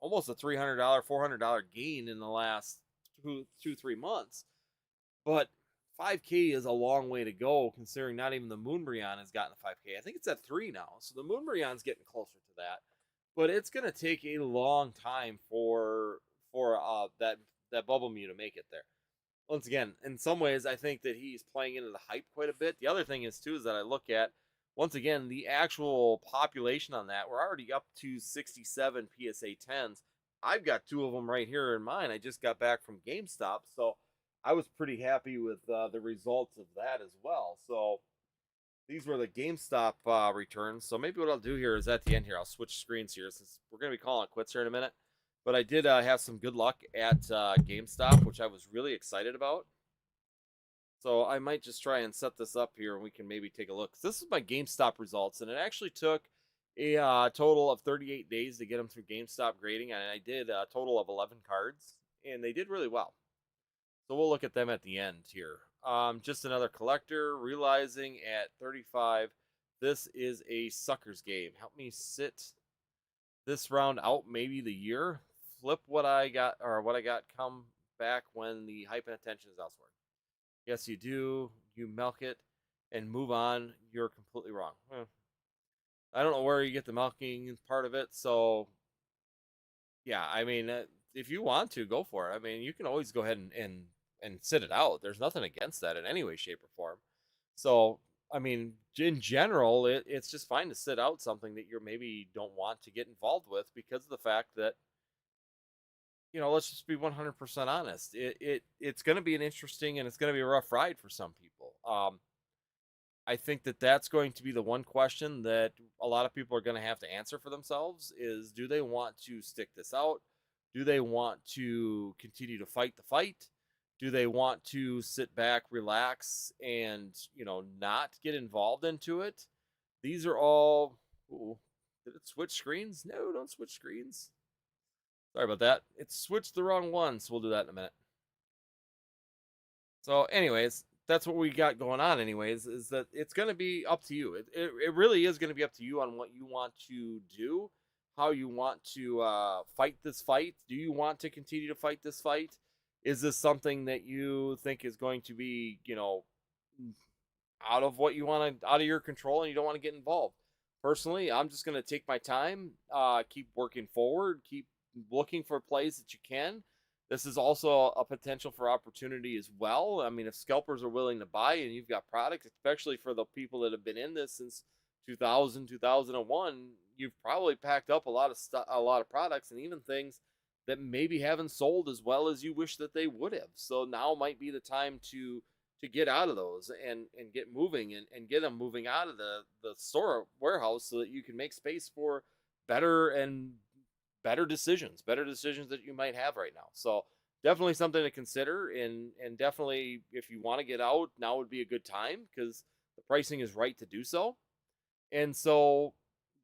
almost a $300, $400 gain in the last 3 months. But 5K is a long way to go, considering not even the Moonbreon has gotten a 5K. I think it's at 3 now, so the Moonbreon's getting closer to that. But it's going to take a long time for that Bubble Mew to make it there. Once again, in some ways, I think that he's playing into the hype quite a bit. The other thing is, too, is that I look at, once again, the actual population on that. We're already up to 67 PSA 10s. I've got 2 of them right here in mine. I just got back from GameStop, so I was pretty happy with the results of that as well. So these were the GameStop returns. So maybe what I'll do here is at the end here, I'll switch screens here since we're going to be calling it quits here in a minute. But I did have some good luck at GameStop, which I was really excited about. So I might just try and set this up here and we can maybe take a look. This is my GameStop results, and it actually took a total of 38 days to get them through GameStop grading, and I did a total of 11 cards, and they did really well. So we'll look at them at the end here. Just another collector, realizing at 35, this is a sucker's game. Help me sit this round out, maybe the year. Flip what I got come back when the hype and attention is elsewhere. Yes, you do. You milk it and move on. You're completely wrong. I don't know where you get the milking part of it. So, yeah, I mean, if you want to, go for it. I mean, you can always go ahead and sit it out. There's nothing against that in any way, shape, or form. So, I mean, in general, it's just fine to sit out something that you maybe don't want to get involved with because of the fact that let's just be 100% honest. It's going to be an interesting and it's going to be a rough ride for some people. I think that that's going to be the one question that a lot of people are going to have to answer for themselves is, do they want to stick this out? Do they want to continue to fight the fight? Do they want to sit back, relax, and, not get involved into it? These are all. Ooh, did it switch screens? No, don't switch screens. Sorry about that. It switched the wrong one, so we'll do that in a minute. So, anyways, that's what we got going on. Anyways, is that it's going to be up to you. It really is going to be up to you on what you want to do, how you want to fight this fight. Do you want to continue to fight this fight? Is this something that you think is going to be, out of what you want to, out of your control, and you don't want to get involved? Personally, I'm just going to take my time, keep working forward, keep looking for plays that you can. This is also a potential for opportunity as well. I mean, if scalpers are willing to buy and you've got products, especially for the people that have been in this since 2000, 2001, you've probably packed up a lot of a lot of products, and even things that maybe haven't sold as well as you wish that they would have. So now might be the time to get out of those and get moving and get them moving out of the store warehouse so that you can make space for better and better decisions that you might have right now. So definitely something to consider, and definitely if you want to get out, now would be a good time because the pricing is right to do so. And so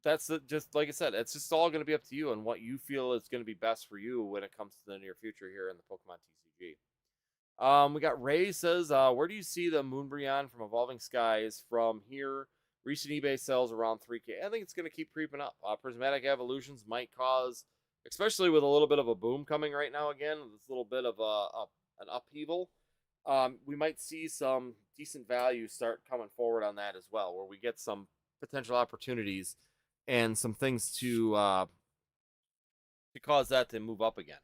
that's just like I said, it's just all going to be up to you and what you feel is going to be best for you when it comes to the near future here in the Pokemon TCG. We got Ray says, where do you see the Moonbreon from Evolving Skies from here? Recent eBay sales around 3K. I think it's going to keep creeping up. Prismatic Evolutions might cause, especially with a little bit of a boom coming right now again, this little bit of an upheaval. We might see some decent value start coming forward on that as well, where we get some potential opportunities and some things to cause that to move up again.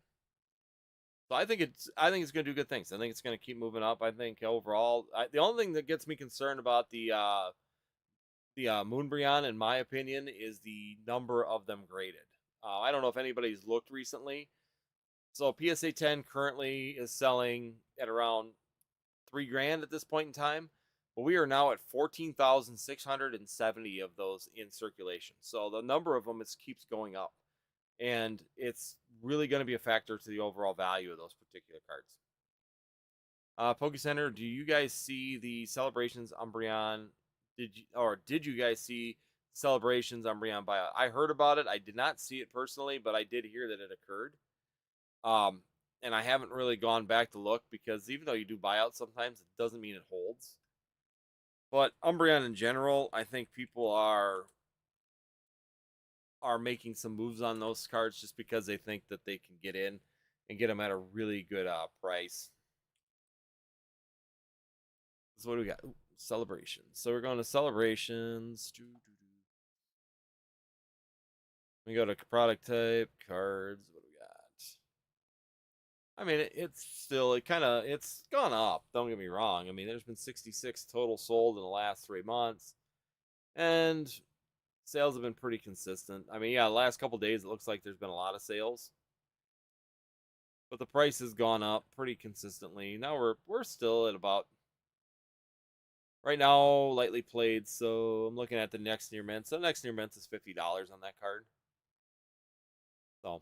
So I think it's going to do good things. I think it's going to keep moving up. I think overall, the only thing that gets me concerned about the Moonbreon, in my opinion, is the number of them graded. I don't know if anybody's looked recently. So PSA 10 currently is selling at around $3,000 at this point in time, but we are now at 14,670 of those in circulation. So the number of them keeps going up, and it's really going to be a factor to the overall value of those particular cards. Poke Center, do you guys see the Celebrations Umbreon? Did you guys see Celebrations Umbreon buyout? I heard about it. I did not see it personally, but I did hear that it occurred. And I haven't really gone back to look because even though you do buyouts sometimes, it doesn't mean it holds. But Umbreon in general, I think people are making some moves on those cards just because they think that they can get in and get them at a really good price. So what do we got? Ooh, celebrations. So we're going to celebrations. We go to product type, cards. What do we got? I mean, it's gone up. Don't get me wrong. I mean, there's been 66 total sold in the last 3 months, and sales have been pretty consistent. I mean, yeah, the last couple days it looks like there's been a lot of sales, but the price has gone up pretty consistently. Now we're still at about right now lightly played. So I'm looking at the next near mint. So the next near mint is $50 on that card. So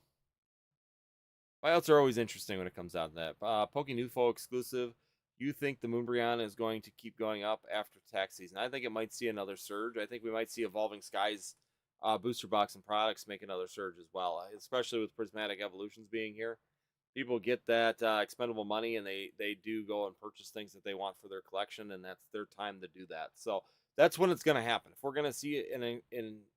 buyouts are always interesting when it comes down to that. Pokenufo exclusive. You think the Moonbreon is going to keep going up after tax season? I think it might see another surge. I think we might see Evolving Skies booster box and products make another surge as well, especially with Prismatic Evolutions being here. People get that expendable money and they do go and purchase things that they want for their collection, and that's their time to do that. So that's when it's going to happen. If we're going to see an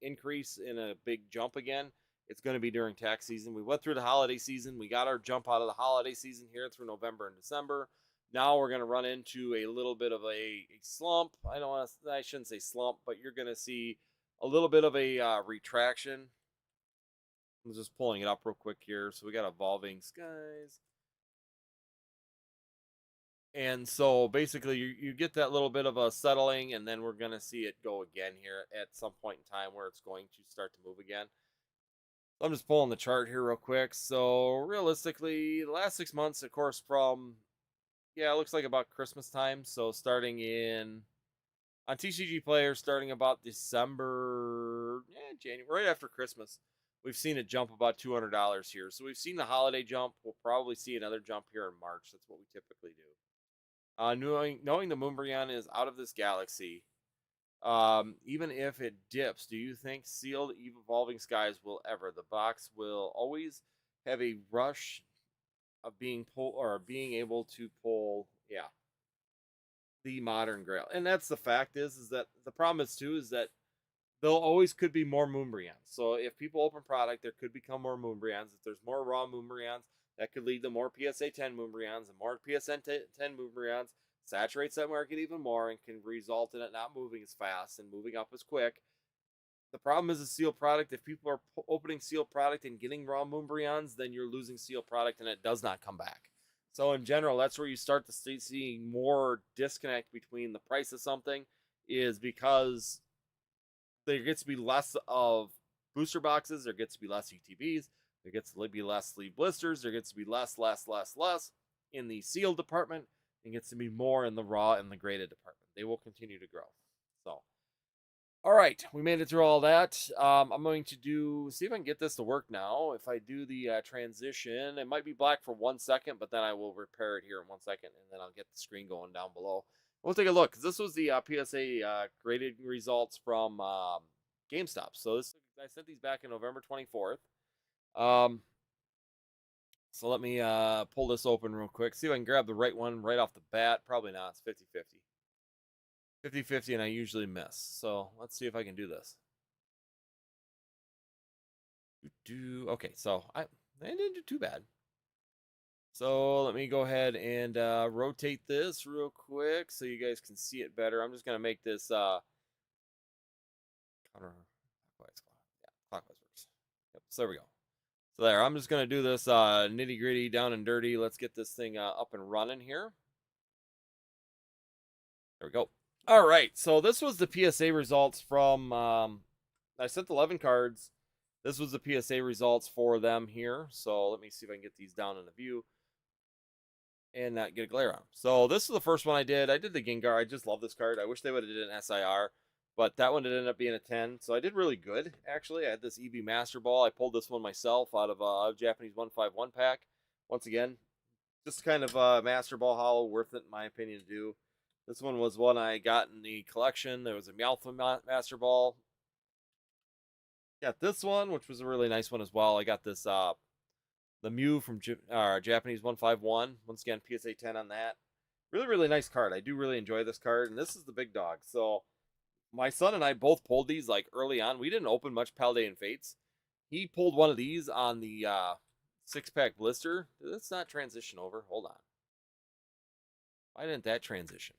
increase in a big jump again, it's going to be during tax season. We went through the holiday season. We got our jump out of the holiday season here through November and December. Now we're going to run into a little bit of a slump. I shouldn't say slump, but you're going to see a little bit of a retraction. I'm just pulling it up real quick here. So we got Evolving Skies. And so basically you get that little bit of a settling, and then we're going to see it go again here at some point in time where it's going to start to move again. I'm just pulling the chart here real quick. So realistically, the last 6 months, of course, from yeah, it looks like about Christmas time. So starting in on TCG players, starting about December, yeah, January, right after Christmas, we've seen it jump about $200 here. So we've seen the holiday jump. We'll probably see another jump here in March. That's what we typically do. Knowing the Moonbryon is out of this galaxy, even if it dips, do you think sealed evolving skies will ever? The box will always have a rush of being pull or being able to pull, yeah, the modern grail. And that's the fact is that the problem is too is that there'll always could be more Moonbryons. So if people open product, there could become more Moonbryons. If there's more raw Moonbryons, that could lead to more PSA 10 Moonbryons and more PSN 10 Moonbryons. Saturates that market even more and can result in it not moving as fast and moving up as quick. The problem is a sealed product. If people are opening sealed product and getting raw Moonbryons, then you're losing sealed product and it does not come back. So in general, that's where you start to see more disconnect between the price of something is because there gets to be less of booster boxes, there gets to be less UTBs, there gets to be less sleeve blisters, there gets to be less in the sealed department, and gets to be more in the raw and the graded department. They will continue to grow. So, all right, we made it through all that. I'm going to see if I can get this to work now. If I do the transition, it might be black for 1 second, but then I will repair it here in 1 second, and then I'll get the screen going down below. We'll take a look because this was the PSA graded results from GameStop. So I sent these back in November 24th. So let me pull this open real quick. See if I can grab the right one right off the bat. Probably not. It's 50-50. 50-50, and I usually miss. So let's see if I can do this. Okay, so I didn't do too bad. So let me go ahead and rotate this real quick so you guys can see it better. I'm just going to make this counterclockwise. Yeah, clockwise works. Yep, so there we go. So there, I'm just going to do this nitty gritty, down and dirty. Let's get this thing up and running here. There we go. All right, so this was the PSA results from, I sent 11 cards. This was the PSA results for them here. So let me see if I can get these down in the view and not get a glare on them. So this is the first one I did. I did the Gengar. I just love this card. I wish they would have did an SIR, but that one did end up being a 10. So I did really good, actually. I had this EV Master Ball. I pulled this one myself out of a Japanese 151 pack. Once again, just kind of a Master Ball hollow, worth it in my opinion to do. This one was one I got in the collection. There was a Meowth Master Ball. Got this one, which was a really nice one as well. I got this the Mew from Japanese 151. Once again, PSA 10 on that. Really, really nice card. I do really enjoy this card, and this is the big dog. So my son and I both pulled these like early on. We didn't open much Paldean Fates. He pulled one of these on the 6-pack blister. Let's not transition over. Hold on. Why didn't that transition?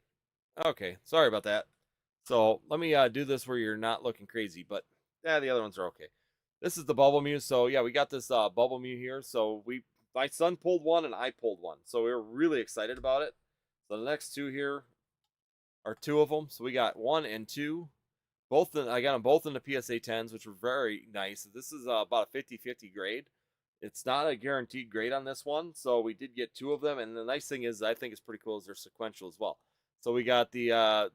Okay, sorry about that. So let me do this where you're not looking crazy, but yeah, the other ones are okay. This is the Bubble Mew. So yeah, we got this Bubble Mew here. So my son pulled one and I pulled one. So we were really excited about it. So the next two here are two of them. So we got 1 and 2. I got them both in the PSA 10s, which were very nice. This is about a 50-50 grade. It's not a guaranteed grade on this one, so we did get 2 of them. And the nice thing is, I think it's pretty cool, is they're sequential as well. So we got the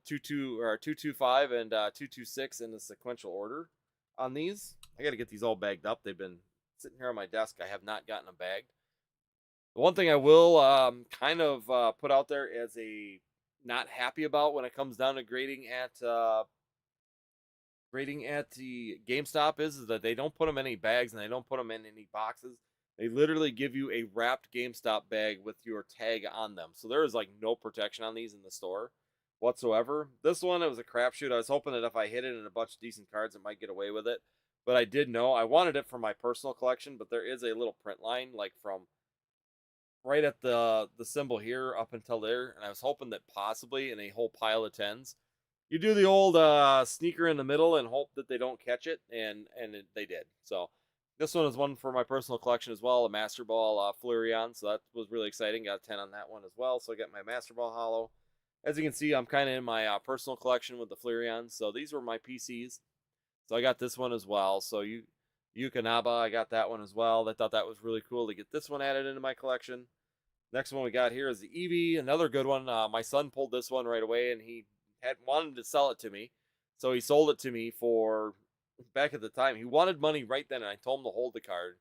225 and 226 in the sequential order on these. I got to get these all bagged up. They've been sitting here on my desk. I have not gotten them bagged. The one thing I will kind of put out there as a not happy about when it comes down to grading at the GameStop is that they don't put them in any bags and they don't put them in any boxes. They literally give you a wrapped GameStop bag with your tag on them. So there is like no protection on these in the store whatsoever. This one, it was a crapshoot. I was hoping that if I hit it in a bunch of decent cards, it might get away with it. But I did know I wanted it for my personal collection, but there is a little print line like from right at the symbol here up until there. And I was hoping that possibly in a whole pile of 10s, you do the old sneaker in the middle and hope that they don't catch it, and they did. So this one is one for my personal collection as well, a Master Ball Flareon. So that was really exciting. Got a 10 on that one as well. So I got my Master Ball Hollow. As you can see, I'm kind of in my personal collection with the Flareon. So these were my PCs. So I got this one as well. So you Yukonaba, I got that one as well. I thought that was really cool to get this one added into my collection. Next one we got here is the Eevee, another good one. My son pulled this one right away, and he had wanted to sell it to me, so he sold it to me for back at the time. He wanted money right then, and I told him to hold the card,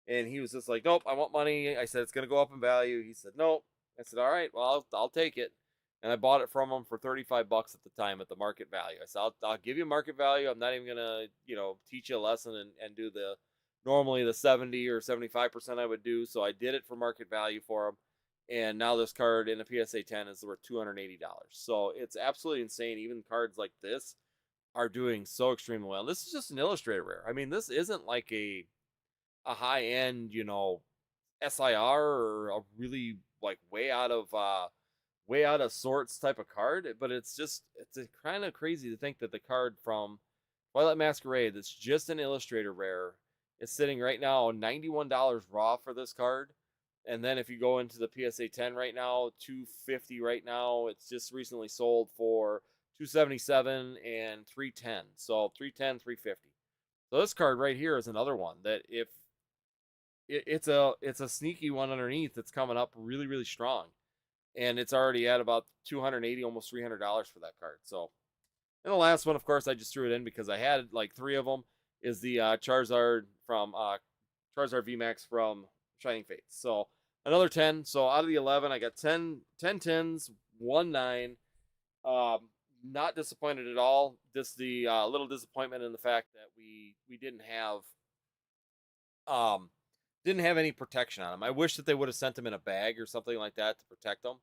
and he was just like, "Nope, I want money." I said it's gonna go up in value. He said, "Nope." I said, "All right, well, I'll take it," and I bought it from him for 35 bucks at the time at the market value. I said, "I'll give you market value. I'm not even gonna teach you a lesson and do the normally the 70 or 75% I would do." So I did it for market value for him, and now this card in a PSA 10 is worth $280. So it's absolutely insane. Even cards like this are doing so extremely well. This is just an illustrator rare. I mean, this isn't like a high end, SIR or a really like way out of sorts type of card, but it's kind of crazy to think that the card from Twilight Masquerade that's just an illustrator rare is sitting right now $91 raw for this card. And then if you go into the PSA 10 right now, 250 right now. It's just recently sold for 277 and 310. So 310, 350. So this card right here is another one that if it's a sneaky one underneath that's coming up really really strong, and it's already at about 280 almost $300 for that card. So, and the last one, of course, I just threw it in because I had like three of them. Is the Charizard from Charizard VMAX from Shining Fates. So another 10. So out of the 11, I got 10 tens, 1 9. Not disappointed at all. Just the little disappointment in the fact that we um didn't have any protection on them. I wish that they would have sent them in a bag or something like that to protect them.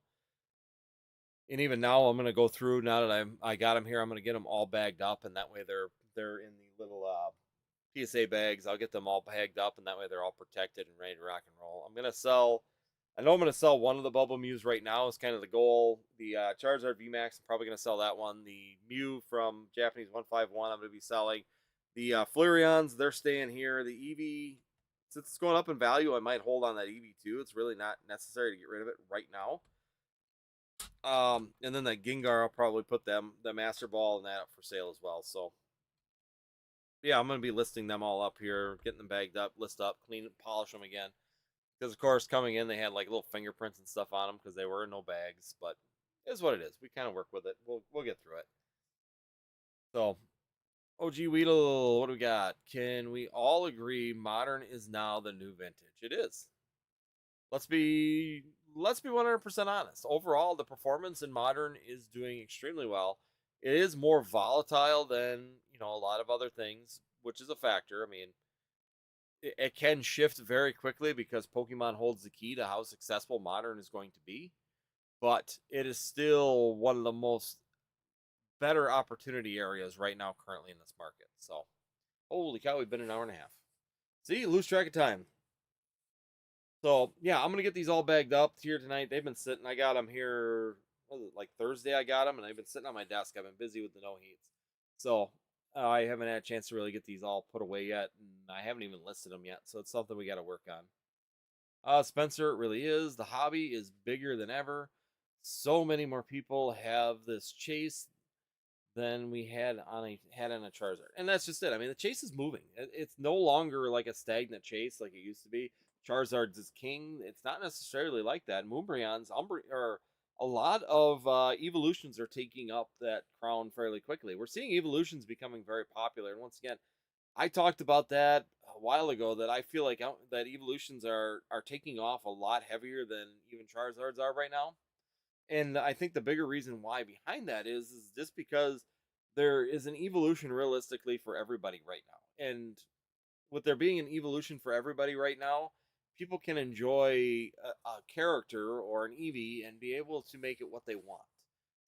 And even now, I'm gonna go through now that I got them here. I'm gonna get them all bagged up, and that way they're in the little PSA bags. I'll get them all bagged up, and that way they're all protected and ready to rock and roll. I'm gonna sell. I know I'm gonna sell one of the Bubble Mews right now. Is kind of the goal. The Charizard VMAX. I'm probably gonna sell that one. The Mew from Japanese 151. I'm gonna be selling. The Flareons. They're staying here. The Eevee. Since it's going up in value, I might hold on that Eevee too. It's really not necessary to get rid of it right now. And then that Gengar, I'll probably put the Master Ball and that up for sale as well. So yeah, I'm gonna be listing them all up here, getting them bagged up, list up, clean, polish them again. Because of course, coming in, they had like little fingerprints and stuff on them because they were in no bags. But it is what it is. We kind of work with it. We'll get through it. So OG Weedle, what do we got? Can we all agree modern is now the new vintage? It is. let's be let's be 100% honest. Overall, the performance in modern is doing extremely well. It is more volatile than a lot of other things, which is a factor. I mean, it can shift very quickly because Pokemon holds the key to how successful modern is going to be. But it is still one of the most better opportunity areas right now currently in this market. So, holy cow, we've been an hour and a half. See, lose track of time. So yeah, I'm gonna get these all bagged up here tonight. They've been sitting. I got them here. What was it, like Thursday? I got them, and they've been sitting on my desk. I've been busy with the no heats, so I haven't had a chance to really get these all put away yet, and I haven't even listed them yet. So it's something we got to work on. Spencer, it really is. The hobby is bigger than ever. So many more people have this chase than we had on a Charizard, and that's just it. I mean, the chase is moving. It's no longer like a stagnant chase like it used to be. Charizard's is king. It's not necessarily like that. Moonbreon's or a lot of evolutions are taking up that crown fairly quickly. We're seeing evolutions becoming very popular, and once again, I talked about that a while ago. That I feel like that evolutions are taking off a lot heavier than even Charizards are right now. And I think the bigger reason why behind that is just because there is an evolution realistically for everybody right now. And with there being an evolution for everybody right now, people can enjoy a character or an Eevee and be able to make it what they want.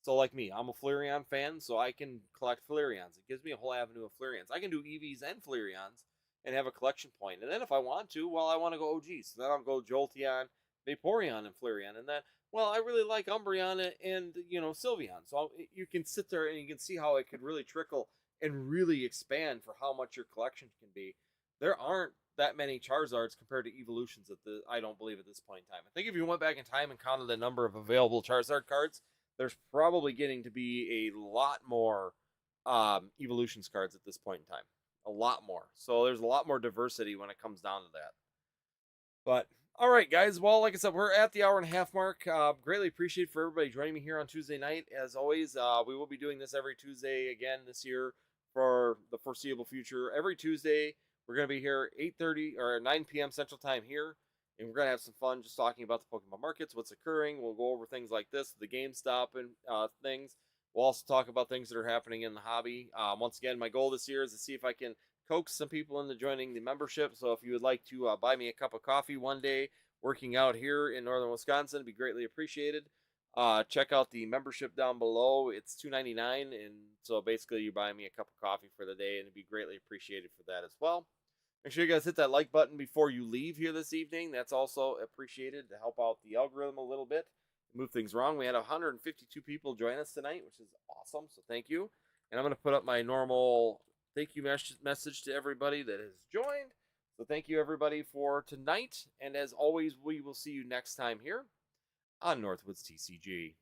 So, like me, I'm a Flareon fan, so I can collect Flareons. It gives me a whole avenue of Flareons. I can do Eevees and Flareons and have a collection point. And then if I want to, well, I want to go OG. So then I'll go Jolteon, Vaporeon, and Flareon. And then, well, I really like Umbreon and, Sylveon. So you can sit there and you can see how it could really trickle and really expand for how much your collection can be. There aren't that many Charizards compared to evolutions I don't believe at this point in time. I think if you went back in time and counted the number of available Charizard cards, there's probably getting to be a lot more evolutions cards at this point in time. a lot more. So there's a lot more diversity when it comes down to that. But all right, guys. Well, like I said, we're at the hour and a half mark. Greatly appreciate for everybody joining me here on Tuesday night. As always, we will be doing this every Tuesday again this year for the foreseeable future. Every Tuesday, we're going to be here 8:30 or 9 p.m. Central Time here, and we're going to have some fun just talking about the Pokemon markets, what's occurring. We'll go over things like this, the GameStop and things. We'll also talk about things that are happening in the hobby. Once again, my goal this year is to see if I can coax some people into joining the membership. So if you would like to buy me a cup of coffee one day working out here in northern Wisconsin, it'd be greatly appreciated. Check out the membership down below. It's $2.99, and so basically you buy me a cup of coffee for the day, and it'd be greatly appreciated for that as well. Make sure you guys hit that like button before you leave here this evening. That's also appreciated to help out the algorithm a little bit, move things wrong. We had 152 people join us tonight, which is awesome, so thank you. And I'm going to put up my normal thank you message to everybody that has joined. So thank you everybody for tonight, and as always, we will see you next time here on Northwoods TCG.